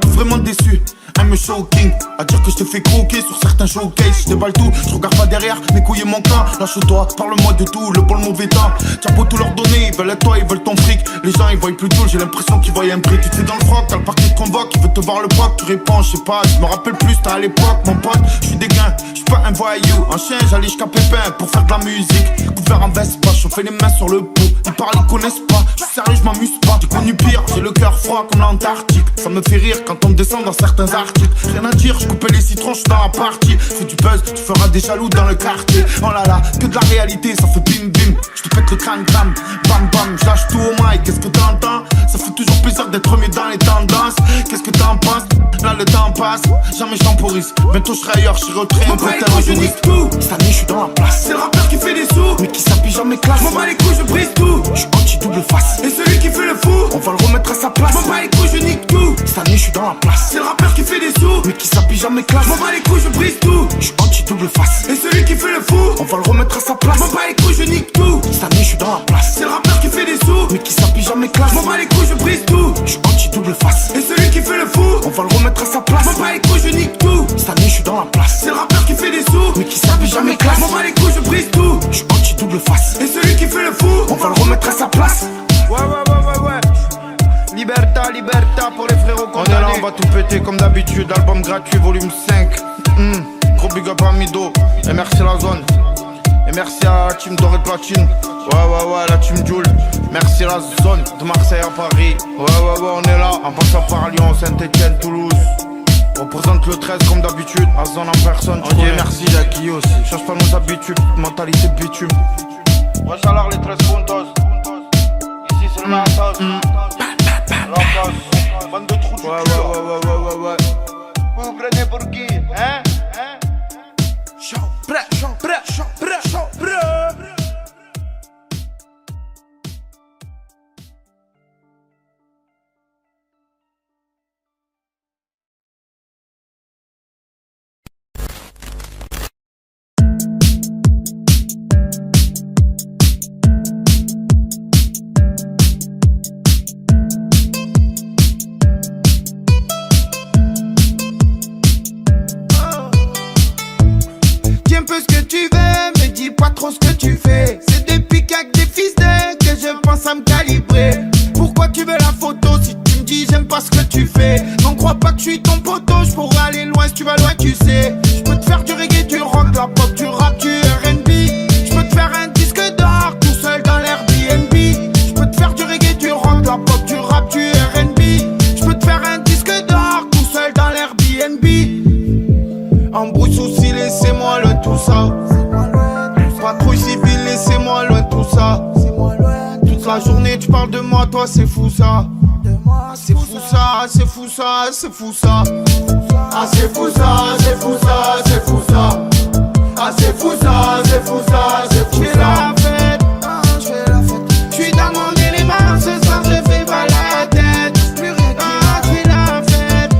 Vraiment déçu, I'm a shocking. À dire que je te fais croquer sur certains showcases. Je déballe tout, je regarde pas derrière, mes couilles et mon camp. Lâche-toi, parle-moi de tout, le bon, le mauvais temps. T'as beau tout leur donner, ils veulent être toi, ils veulent ton fric. Les gens ils voient plus tout, j'ai l'impression qu'ils voient un prix. Tu te fais dans le froc, t'as le parquet de convoque, il veut te voir le proc, tu réponds, je sais pas, je me rappelle plus, t'as à l'époque, mon pote, je suis des gains, je suis pas un voyou. En chien, j'allais jusqu'à Pépin pour faire de la musique. Couvert en veste, pas chauffer les mains sur le pot. Ils parlent, ils connaissent pas, je suis sérieux, je m'amuse pas. J'ai connu pire, j'ai le cœur froid comme l'Antarctique. Ça me fait rire quand on me descend dans certains articles. Rien à dire, je coupais les citrons, je suis dans la partie. Fais du buzz, tu feras des jaloux dans le quartier. Oh là là, que de la réalité, ça fait bim bim. Je te pète le crâne, bam, bam bam. Je lâche tout au mic, qu'est-ce que t'entends? Ça fait toujours plaisir d'être mieux dans les tendances. Qu'est-ce que t'en penses? Là le temps passe, jamais je temporise. Bientôt je serai ailleurs, je serai retrait, un peu terroriste. Cette année je suis dans la place, c'est le rappeur qui fait des sous, mais qui s'habille jamais classe. M'en bats les couilles, je brise tout, je suis anti-double face. Et celui qui fait le fou, on va le remettre à sa place. M'en bats les couilles, je nique tout. Cette année je suis dans la place, c'est le rappeur qui fait des sous, mais qui s'habille jamais classe. M'en bats les couilles, je brise tout, je suis anti-double face. Et celui qui fait le fou, on va le remettre à sa place. M'en bats les couilles, je nique tout. Cette année je suis dans la place, c'est le rappeur qui fait des sous, mais qui s'habille jamais classe. M'en bats les couilles, je brise tout, je suis anti-double face. Et celui qui fait le fou, on va le remettre à sa place. M'en bats les couilles, je nique tout. Cette année je suis dans la place, c'est le rappeur qui fait des sous, mais qui s'habille jamais classe. M'en bats les couilles, je brise tout, je suis anti-double face. Et celui qui fait le fou, on va le remettre à sa place. Ouais. Liberta, liberta pour les frérots condamnés. On est là, on va tout péter comme d'habitude. Album gratuit, volume 5. Gros big up à Mido. Et merci la zone. Et merci à la team Doré Platine. Ouais, la team Joule. Merci la zone de Marseille à Paris. Ouais, on est là. En passant par Lyon, Saint-Etienne, Toulouse. On représente le 13 comme d'habitude. À zone en personne. On dit merci Jackie aussi. Change pas nos habitudes. Mentalité de bitume. Wesh alors les 13 puntos. Ici c'est le matos. Bande de trous du cul. Ouais. Vous vous prenez pour qui? Hein? Prêt. Trop ce que tu fais, c'est depuis qu'avec des fils que je pense à me calibrer. Pourquoi tu veux la photo si tu me dis j'aime pas ce que tu fais? Non, crois pas que je suis ton poteau, je pourrais aller loin si tu vas loin, tu sais. Je peux te faire du reggae, du rock, de la pop, du rap, du R&B. Je peux te faire un disque d'or tout seul dans l'Airbnb. Je peux te faire du reggae, du rock, de la pop, du rap, du R&B. Je peux te faire un disque d'or tout seul dans l'Airbnb. Embrouille souci, laissez-moi le tout ça. Patrouille civile, laissez-moi loin de tout ça. Toute la journée tu parles de moi, toi c'est fou ça. C'est fou ça, c'est fou ça, c'est fou ça. Ah c'est fou ça, c'est fou ça, c'est fou ça. Ah c'est fou ça, c'est fou ça, c'est fou ça. J'fais la fête, j'suis dans mon élément, ce soir je fais pas la tête. Ah j'fais la fête,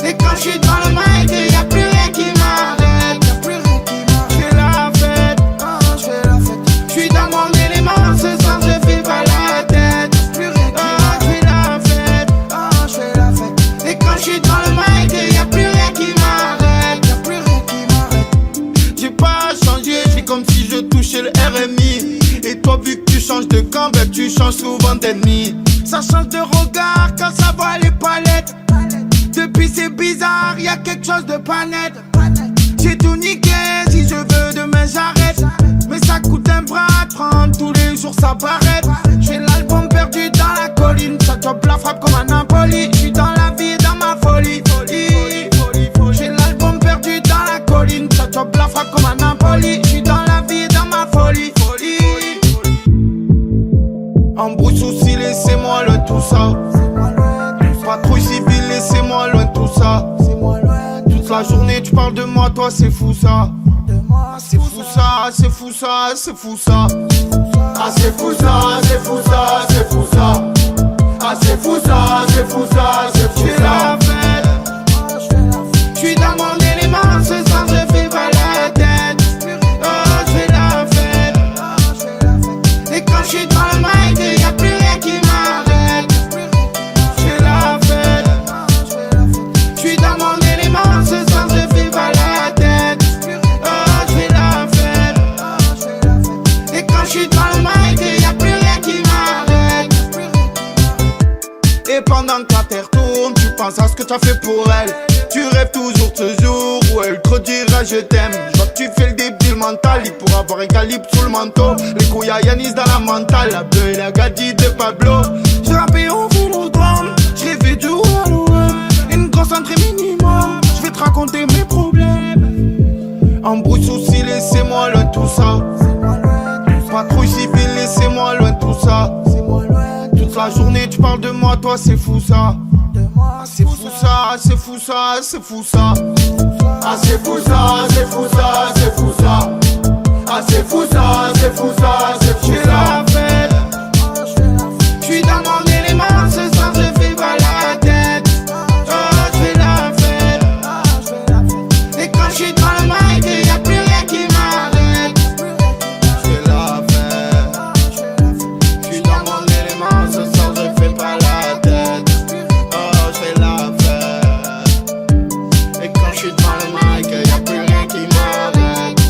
et quand j'suis dans le mic, y'a plus rien qui m'arrête. Je fais la fête, et quand je suis dans le mic, y'a plus rien qui m'arrête. meilleur ennemi. Et toi vu que tu changes de camp, ben tu changes souvent d'ennemi. Ça change de regard quand ça voit les palettes. Depuis c'est bizarre, y'a quelque chose de pas net. J'ai tout niqué, si je veux demain j'arrête. Mais ça coûte un bras à prendre, tous les jours ça paraît. J'ai l'album perdu dans la colline, ça chope la frappe comme un Napoli. J'suis dans la vie, dans ma folie. J'ai l'album perdu dans la colline, ça chope la frappe comme un Napoli. J'suis dans la vie, dans ma folie. Embrouille, soucis, laissez-moi loin tout ça. Patrouille civile, laissez-moi loin tout ça. Toute la journée tu parles de moi, toi c'est fou ça. C'est fou ça, c'est fou ça, c'est fou ça. Ah c'est fou ça, c'est fou ça, c'est fou ça. Ah c'est fou ça, c'est fou ça, c'est fou ça. J'fais la fête, j'suis dans mon élément, ce soir je fais pas la tête. Oh j'fais la fête. Et quand j'suis dans le mic, y'a plus rien qui m'arrête. J'fais la fête, j'suis dans mon élément, ce soir je fais pas la tête. Oh j'fais la fête. Et quand j'suis dans le mic, y'a plus rien qui m'arrête. Et pendant que la terre tourne, tu penses à ce que t'as fait pour elle. Tu rêves toujours de ce jour où elle te redira je t'aime. Je vois que tu fais le débile mental, il pourra avoir un calibre sous le manteau. Les couilles à Yanis dans la mentale, la bleue et la gadie de Pablo. J'ai rappé au vélodrome, je l'ai fait du one-on-one. Une grosse entrée minimum, je vais te raconter mes problèmes. Embrouille, soucis, laissez-moi loin tout ça. Patrouille civile, laissez-moi loin tout ça. Toute la journée tu parles de moi, toi c'est fou ça. C'est fou ça, c'est fou ça, c'est fou ça. Ah c'est fou ça, c'est fou ça, c'est fou ça. Ah c'est fou ça, c'est fou ça, c'est fou ça. J'fais la fête, j'suis dans mon élément, ce soir je fais pas la tête. Oh j'fais la fête. Et quand j'suis dans le mic, y'a plus rien qui m'arrête. J'fais la fête, j'suis dans mon élément, ce soir je fais pas la tête. Oh j'fais la fête. Et quand j'suis dans le mic, y'a plus rien qui m'arrête.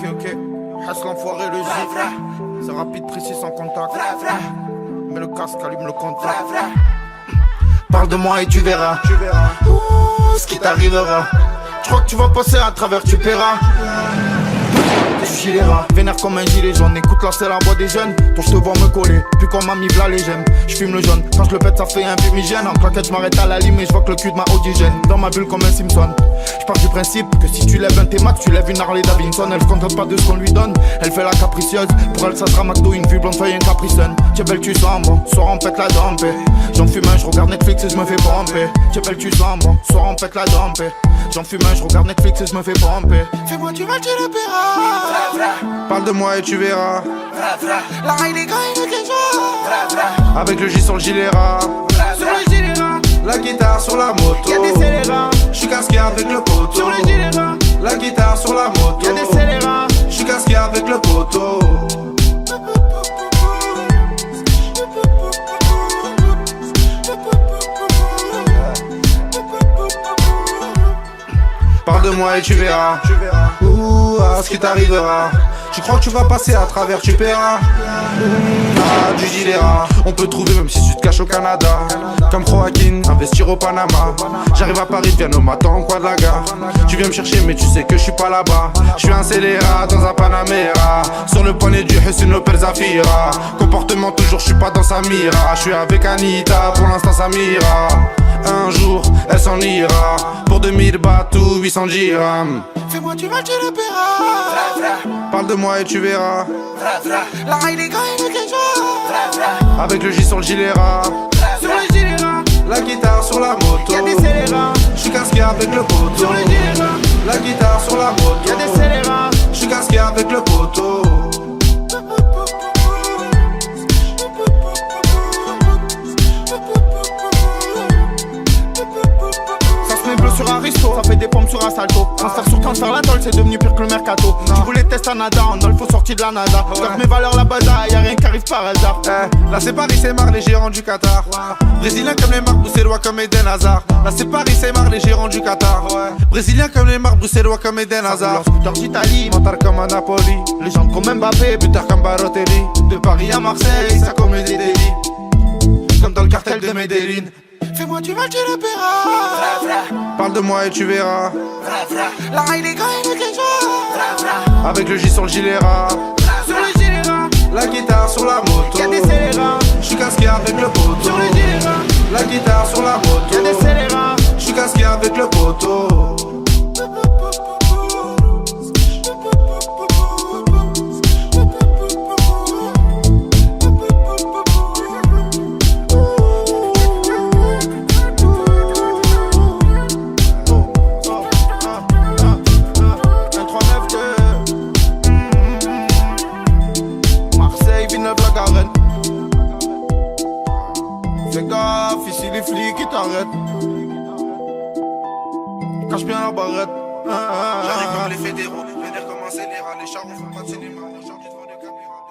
Ok. Hasse l'enfoiré, le gifle. C'est rapide, précis, sans contact. Mets le casque, allume le contact. Parle de moi et tu verras. Ouh, ce qui t'arrivera. Je crois que tu vas passer à travers, tu paieras. Gilera, vénère comme un gilet jaune. Écoute là c'est la voix des jeunes. Toi je te vois me coller, puis quand m'a mis v'là les j'aime. J'fume le jaune, quand je le pète ça fait un fumigène. En claquette je m'arrête à la lime et je vois que le cul de ma odigène. Dans ma bulle comme un Simpson. Je pars du principe que si tu lèves un T-Max, tu lèves une Harley Davidson. Elle se contente pas de ce qu'on lui donne, elle fait la capricieuse. Pour elle ça sera McDo, une vue blonde feuille, une capricène. T'es belle tu sens bon, soir on pète la dompée. J'en fume un, je regarde Netflix et je me fais pomper. T'es belle tu sens bon, soir on pète la dompée. J'en fume un, je regarde Netflix et je me fais pomper. Fais-moi du mal, tu le paieras. Parle de moi et tu verras. La raille des gars et le quelque Avec le J sur le gilet ras. Sur le gilet ras. La guitare sur la moto. Y'a des scélérats. J'suis casqué avec le poteau. Sur le gilet ras. La guitare sur la moto. Y'a des scélérats. J'suis casqué avec le poteau. Parle de moi et tu verras. Ouh, ah, ce qui t'arrivera. Tu crois que tu vas passer à travers, tu paieras. Ah, du gilet ras. On peut trouver même si tu te caches au Canada. Comme Joaquin, investir au Panama. J'arrive à Paris, viens au matin en coin de la gare. Tu viens me chercher mais tu sais que je suis pas là-bas. Je suis un scélérat dans un Panamera. Sur le poignet du Hussein Lopez Zafira. Comportement toujours, je suis pas dans sa mira. Je suis avec Anita, pour l'instant ça m'ira. Un jour, elle s'en ira. Pour 2000 bahts ou 800 dirhams. Fais-moi du mal, tu le paieras. Parle de moi et tu verras. La raille des gars et le quelque Avec le J sur le gilet ras. Sur le gilet ras. La guitare sur la moto, y'a des scélérats. J'suis casqué avec le poteau. Sur le gilet. La guitare sur la moto, y'a des scélérats. J'suis casqué avec le poteau. Bleu sur Aristo, ça fait des pommes sur Assalto. Transfert sur transfert, la tôle c'est devenu pire que le mercato. Tu voulais tester Nada, on a le faux sorti de la NASA. Garde mes valeurs la badaille, y'a rien qui arrive par hasard. Là c'est Paris, c'est marre les gérants du Qatar. Brésilien comme les marques, bruxellois comme Eden Hazard. Là c'est Paris, c'est marre les gérants du Qatar. Brésilien comme les marques, bruxellois comme Eden Hazard. Scooter d'Italie, mental comme un Napoli. Légende comme Mbappé, buteur comme Balotelli. de Paris à Marseille, ça commet des délits. Comme dans le cartel de Medellin. Fais-moi du mal, tu le paieras. Parle de moi et tu verras. La raille des gars et le quelque avec le J sur le gilet ras. Sur le gilet ras. La guitare sur la moto, y'a des scélérats. J'suis casqué avec le poteau. Sur le gilet ras. La guitare sur la moto, y'a des scélérats. J'suis casqué avec le poteau. Fais gaffe, ici les flics qui t'arrêtent. Cache bien la barrette. J'arrive par les fédéraux, venir comme un scélérat. Les charros font pas de cinéma, aujourd'hui devant des caméras.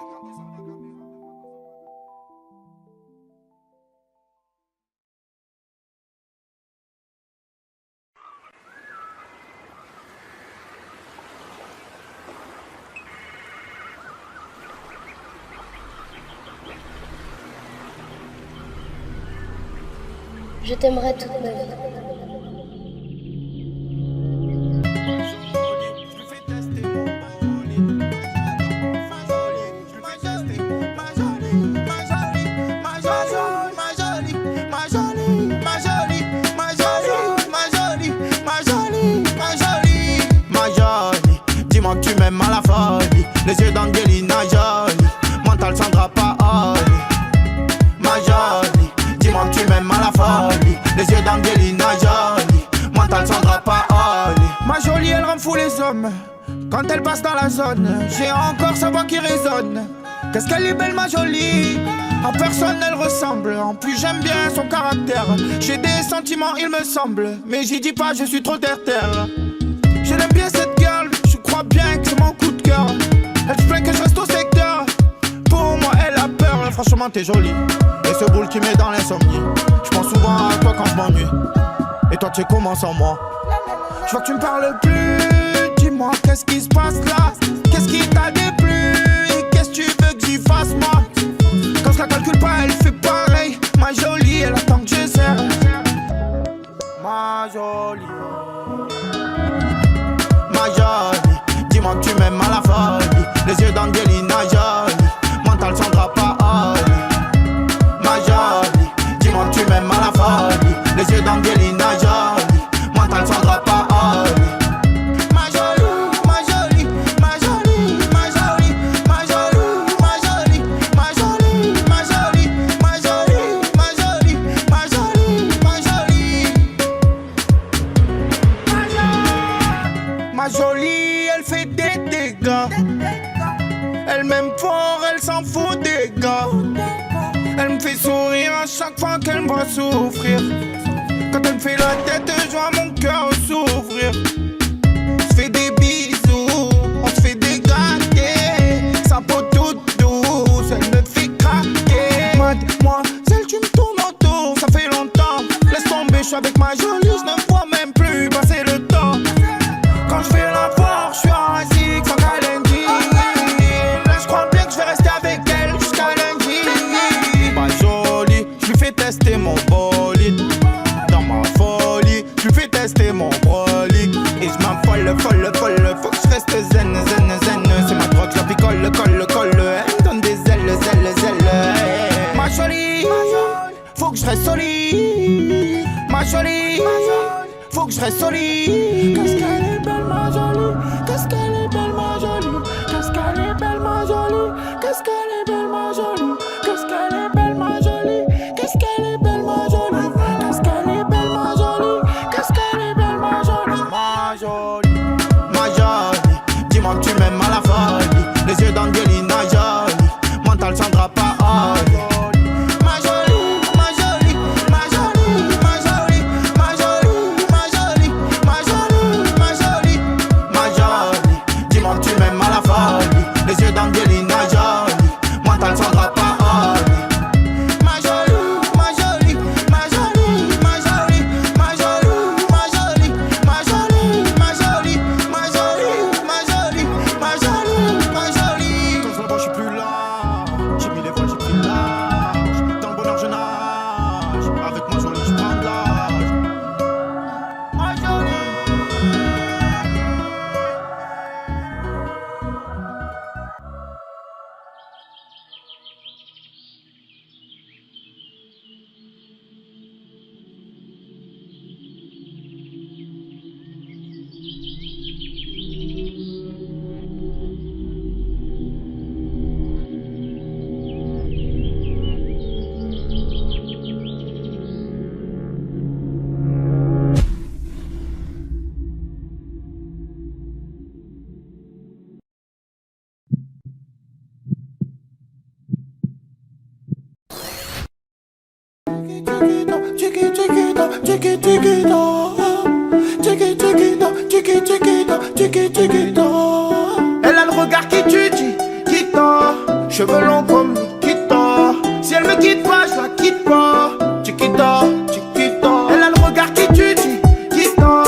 Je t'aimerai toute ma vie. Dis-moi que tu m'aimes à la folie. Les yeux d'Angelina Jolie. Mental Sandra Paoli. Ma jolie. Dis-moi que tu m'aimes à la folie. Les yeux d'Angelina Jolie. Mental Sandra Paoli. Ma jolie elle rend fou les hommes. Quand elle passe dans la zone, j'ai encore sa voix qui résonne. Qu'est-ce qu'elle est belle ma jolie. À personne elle ressemble. En plus j'aime bien son caractère. J'ai des sentiments il me semble. Mais j'y dis pas je suis trop terre-terre. Je l'aime bien cette girl. Je crois bien que c'est mon coup de cœur. Elle se plaint que je reste au secteur. Pour moi elle a peur. Franchement t'es jolie. Et ce boule qui met dans l'insomnie. Je pense souvent à toi quand je m'ennuie. Et toi tu sais comment sans moi. Je vois que tu me parles plus. Dis-moi qu'est-ce qui se passe là. Qu'est-ce qui t'a déplu. Et qu'est-ce que tu veux que j'y fasse moi. Quand je la calcule pas elle fait pareil. Ma jolie elle attend que je serre. Ma jolie. Ma jolie. Dis-moi que tu m'aimes à la folie. Les yeux d'Angelina Jolie. Mental Sandra Paoli. Ma jolie. Dis-moi que tu m'aimes à la folie. Les yeux d'Angelina Jolie. Mental Sandra Paoli. Ma jolie, ma jolie, ma jolie, ma jolie, ma jolie, ma jolie, ma jolie, ma jolie, ma jolie, ma jolie, ma jolie, ma jolie. Ma jolie, elle fait des dégâts. Elle m'aime fort, elle s'en fout des gars. Elle me fait sourire à chaque fois qu'elle me voit souffrir. Quand elle me fait la tête, je vois mon cœur s'ouvrir. On se fait des bisous, on se fait des gâtés. Sa peau toute douce, elle me fait craquer. Mademoiselle, tu me tournes autour, ça fait longtemps. Laisse tomber, je suis avec ma jolie, je ne vois même plus passer le temps. Quand je fais la foire, je suis assis sans calendier. Là, je crois bien que je vais rester avec elle jusqu'à lundi. Ma jolie, je lui fais tester mon bolide. Dans ma folie, je lui fais tester mon brolic. Et je m'affole, folle, folle. Faut que je reste zen, zen, zen. C'est ma drogue, je la picole, colle, colle. Elle me donne des ailes, ailes, ailes. Ma jolie, faut que je reste solide. Ma jolie, faut que je reste solide. Qu'est-ce qu'elle est belle ma jolie. Qu'est-ce qu'elle est belle ma jolie. Qu'est-ce qu'elle est belle ma jolie. Qu'est-ce qu'elle est belle ma jolie. Qu'est-ce qu'elle est belle ma jolie. Qu'est-ce qu'elle est belle ma jolie. Elle a le regard qui tue, Chiquita. Cheveux longs comme Nikita. Si elle me quitte pas, je la quitte pas. Chiquita, Chiquita. Elle a le regard qui tue, Chiquita.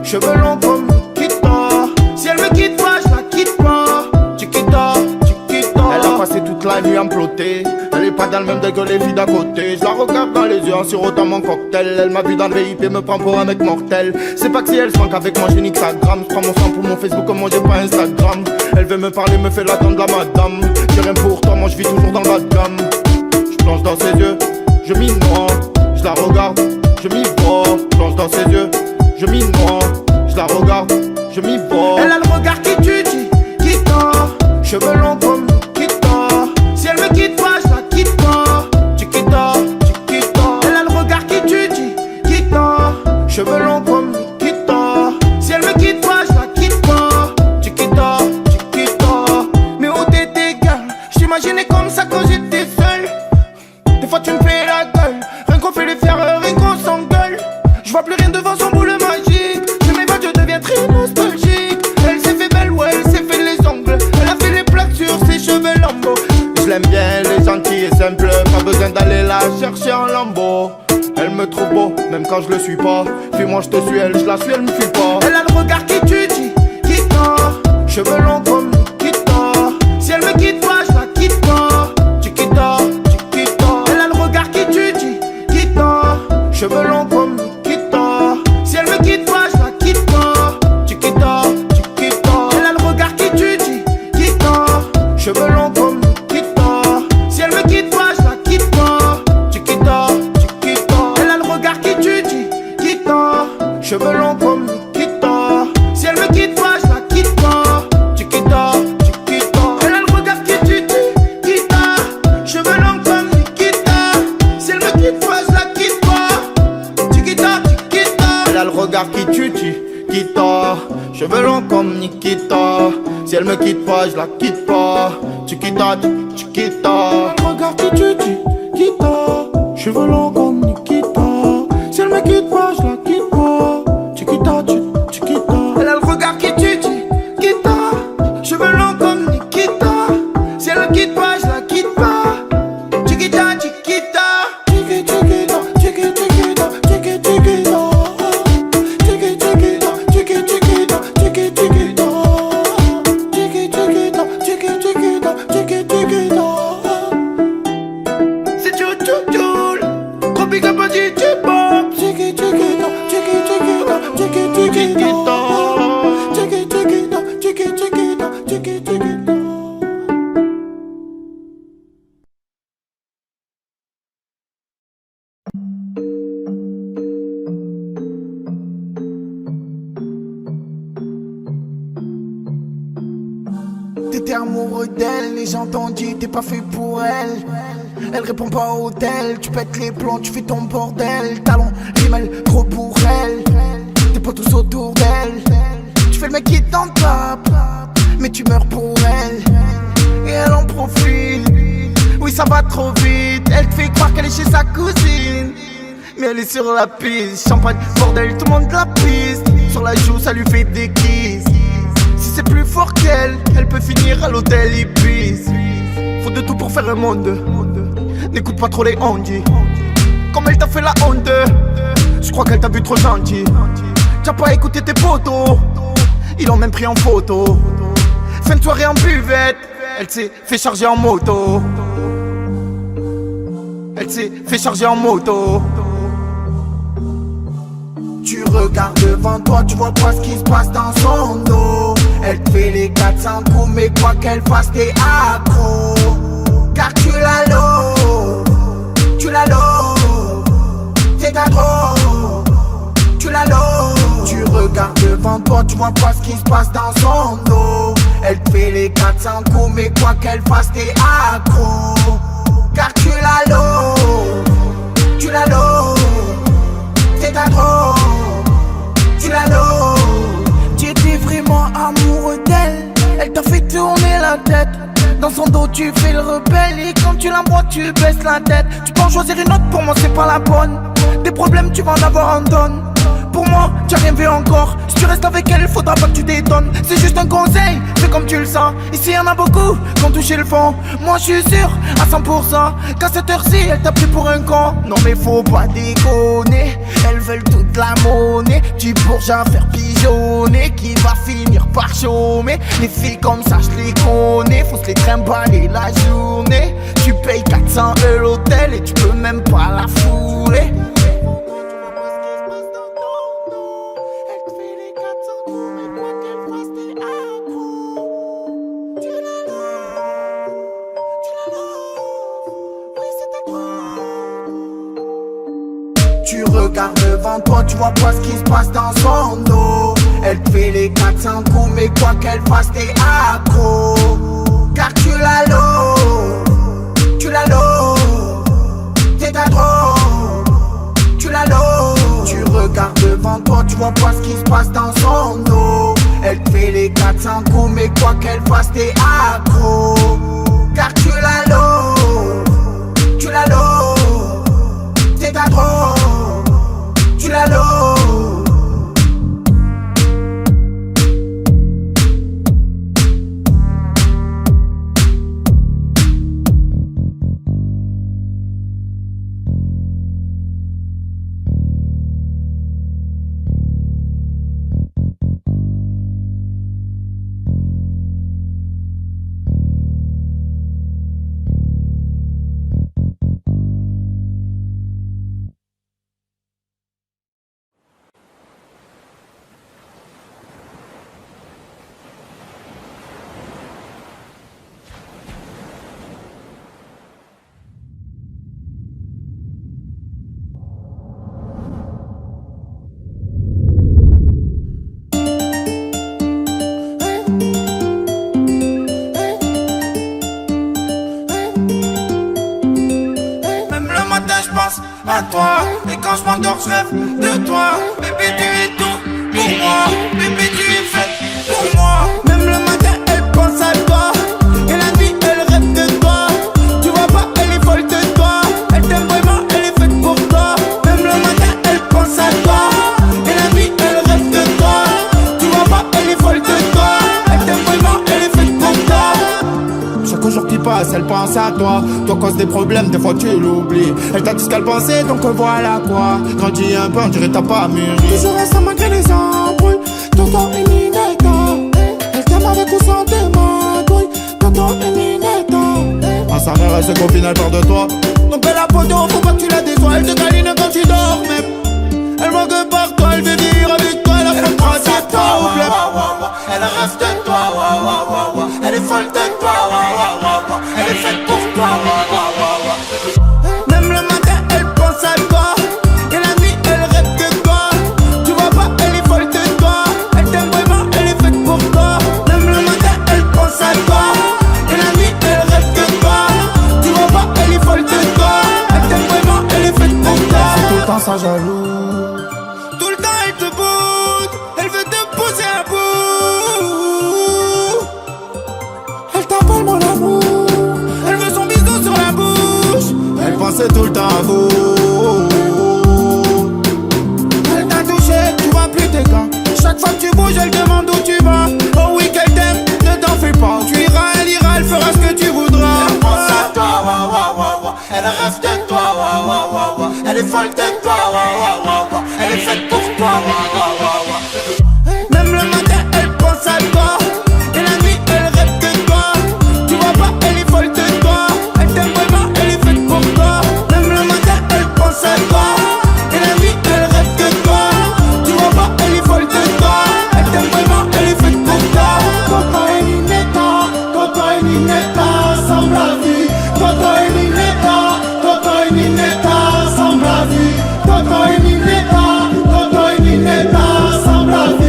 Cheveux longs comme Nikita. Si elle me quitte pas, je la quitte pas. Chiquita, Chiquita. Elle a passé toute la nuit à me plotter. Elle est pas dans le même degré que les filles d'à côté. Je la regarde dans les yeux en sirotant mon cocktail. Elle m'a vu dans le VIP et me prend pour un mec mortel. C'est pas que si elle se manque avec moi, j'ai Instagram. Je prends mon sang pour mon Facebook comme moi j'ai pas Instagram. Elle veut me parler, me fait l'attendre de la madame. J'ai rien pour toi, moi je vis toujours dans la gamme. Je plonge dans ses yeux, je m'y noie. Je la regarde, je m'y vois. Je plonge dans ses yeux, je m'y noie. Je la regarde, je m'y vois. Elle a le regard qui tue, Chiquita. Cheveux longs comme Nikita. Si elle me quitte pas, je la quitte pas. Chiquita, Chiquita. Elle a le regard qui tue, Chiquita. Cheveux longs comme Nikita. Si elle me quitte pas, je la quitte pas. Chiquita, Chiquita. Mais où t'étais, gueule? J'imaginais comme ça quand j'étais seul. Des fois tu me fais la gueule. Rien qu'on fait les fiers, rien qu'on s'engueule. Je vois plus rien devant son boule magique. Je m'évade, je deviens très nostalgique. Elle s'est fait belle, ouais, elle s'est fait les ongles. Elle a fait les plaques sur ses cheveux lambeaux. Je l'aime bien, elle est gentille et simple. Pas besoin d'aller la chercher en lambeau. Elle me trouve beau, même quand je le suis pas. Puis moi je te suis, elle, je la suis, elle me fuit pas. Elle a le regard qui tue, Chiquita. Cheveux longs comme Nikita. Si elle me quitte pas, je la quitte pas. Chiquita, Chiquita. Elle a le regard qui tue, Chiquita. Cheveux longs comme Nikita. Si elle me quitte pas, je la quitte pas. Chiquita, Chiquita. Elle a le regard qui tue, Chiquita. Cheveux longs comme Nikita. Si elle me quitte pas, je la quitte pas. Chiquita, Chiquita. Elle a le regard qui tue, Chiquita. Cheveux longs comme Nikita. Si elle me quitte pas, je la quitte pas. Chiquita, Chiquita. Elle a le regard qui tue, Chiquita. Cheveux longs comme Nikita. Si elle me quitte pas, je la quitte pas. Chiquita, Chiquita. Elle a le regard qui tue, Chiquita. Cheveux longs comme Nikita. Si elle me quitte pas, je la quitte pas. Chiquita, Chiquita. Regard qui tue, Chiquita. Cheveux longs comme Nikita. Si elle me quitte pas, je la quitte pas. Chiquita, Chiquita. Elle a le regard qui tue, Chiquita. Cheveux longs comme Nikita. Si elle me quitte pas, je la quitte pas. Chiquita, Chiquita. Chiquita, Chiquita, Chiquita, Chiquita. T'étais amoureux d'elle, les gens t'ont dit t'es pas fait pour elle. Elle répond pas au tel, tu pètes les plombs, tu fais ton bordel. Talon, rimel, trop pour elle. T'es pas tous autour d'elle. Tu fais le mec qui t'en tape, mais tu meurs pour elle. Et elle en profite, oui ça va trop vite. Elle te fait croire qu'elle est chez sa cousine, mais elle est sur la piste. Champagne, bordel, tout le monde la piste. Sur la joue, ça lui fait des kisses. Si c'est plus fort qu'elle, elle peut finir à l'hôtel Ibis. Faut de tout pour faire un monde. N'écoute pas trop les ondis. Comme elle t'a fait la honte, je crois qu'elle t'a vu trop gentil. T'as pas écouté tes potos, ils l'ont même pris en photo. Fin de soirée en buvette, elle s'est fait charger en moto. Elle s'est fait charger en moto. Tu regardes devant toi, tu vois pas ce qui se passe dans son dos. Elle te fait les 400 coups, mais quoi qu'elle fasse, t'es accro. Car tu l'as l'eau, tu l'as l'eau, t'es accro, tu l'as l'eau. Tu regardes devant toi, tu vois pas ce qui se passe dans son dos. Elle te fait les 400 coups, mais quoi qu'elle fasse, t'es accro. Car tu l'as l'eau, tu l'as l'eau, t'es accro, tu l'as l'eau. Tu étais vraiment amoureux d'elle, elle t'a fait tourner la tête. Dans son dos tu fais le rebelle et quand tu l'emboîtes tu baisses la tête. Tu peux en choisir une autre, pour moi c'est pas la bonne. Des problèmes tu vas en avoir en donne. Pour moi, tu as rien vu encore. Si tu restes avec elle, faudra pas que tu détonnes. C'est juste un conseil, fais comme tu le sens. Ici y'en a beaucoup qui ont touché le fond. Moi je suis sûr à 100% qu'à cette heure-ci, elle t'a pris pour un con. Non mais faut pas déconner, elles veulent toute la monnaie. Du bourgeois à faire pigeonner, qui va finir par chômer. Les filles comme ça je les connais, faut se les trimballer la journée. Tu payes 400 € l'hôtel et tu peux même pas la fourrer. Tu regardes devant toi, tu vois pas ce qui se passe dans son dos. Elle te fait les 400 coups, mais quoi qu'elle fasse, t'es accro. Car tu l'as l'eau, t'es ta drogue, tu l'as l'eau. Tu regardes devant toi, tu vois pas ce qui se passe dans son dos. Elle te fait les 400 coups, mais quoi qu'elle fasse, t'es accro. Car tu l'as l'eau, t'es ta drogue. Tu l'as l'eau. À toi, et quand je m'endors, je rêve de toi. Bébé, tu es tout pour moi. Bébé, tu es faite pour moi. Même le matin, elle pense à toi. Et la nuit, elle rêve de toi. Tu vois pas, elle est folle de toi. Elle t'aime vraiment, elle est faite pour toi. Même le matin, elle pense à toi. Et la nuit, elle rêve de toi. Tu vois pas, elle est folle de toi. Elle t'aime vraiment, elle est faite pour toi. Chaque jour qui passe, elle pense à toi. Toi cause des problèmes, des fois tu l'oublies. Elle t'a dit ce qu'elle pensait, donc voilà quoi. Grandis un peu, on dirait t'as pas mûri. Toujours restant malgré les embrouilles. Tonton et Ninetta. Elle t'aime avec ou sans tes magouilles. Tonton et Ninetta. À sa mère, elle se copine, elle peur de toi. Donc elle a poteau, faut pas que tu la déçois. Elle te câline quand tu dors même. Elle manque par toi, elle veut vivre avec toi. Elle a fait croire à toi ou bleu. Elle rêve de toi, elle est folle de toi, elle est faite pour toi. Même le matin, elle pense à toi. Et la nuit, elle rêve de toi. Tu vois pas, elle est folle de toi. Elle t'aime vraiment, elle est faite pour toi. Même le matin, elle pense à toi. Et la nuit, elle rêve de toi. Tu vois pas, elle est folle de toi. Elle t'aime vraiment, elle est faite pour toi. C'est tout le temps ça jaloux. Tout le temps, elle te boude. Elle veut te pousser à bout. Elle t'appelle mon amour. Elle veut son bisou sur la bouche. Elle pensait tout le temps à vous. Elle t'a touché, tu vois plus tes gants. Chaque fois que tu bouges, elle demande où tu vas. Oh oui, qu'elle t'aime, ne t'en fais pas. Tu iras, elle fera ce que tu voudras. Elle pense à toi, elle rêve de toi, elle est folle de toi, elle est faite pour toi. Même le matin, elle pense à toi. Et la nuit, elle rêve de toi. Tu vois pas, elle est folle de toi. Elle t'aime vraiment, elle est faite pour toi. Même le matin, elle pense à toi. Et la nuit, elle rêve de toi. Tu vois pas, elle est folle de toi. Elle t'aime vraiment, elle est faite pour toi. Toto et Ninetta, semble la vie. Toto et Ninetta, semble la vie. Toto et Ninetta, semble la vie.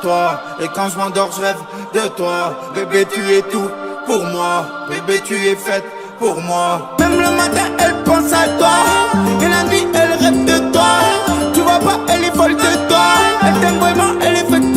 toi. Et quand je m'endors, je rêve de toi. Bébé, tu es tout pour moi. Bébé, tu es faite pour moi. Même le matin, elle pense à toi. Et la nuit, elle rêve de toi. Tu vois pas, elle est folle de toi. Elle t'aime vraiment, elle est faite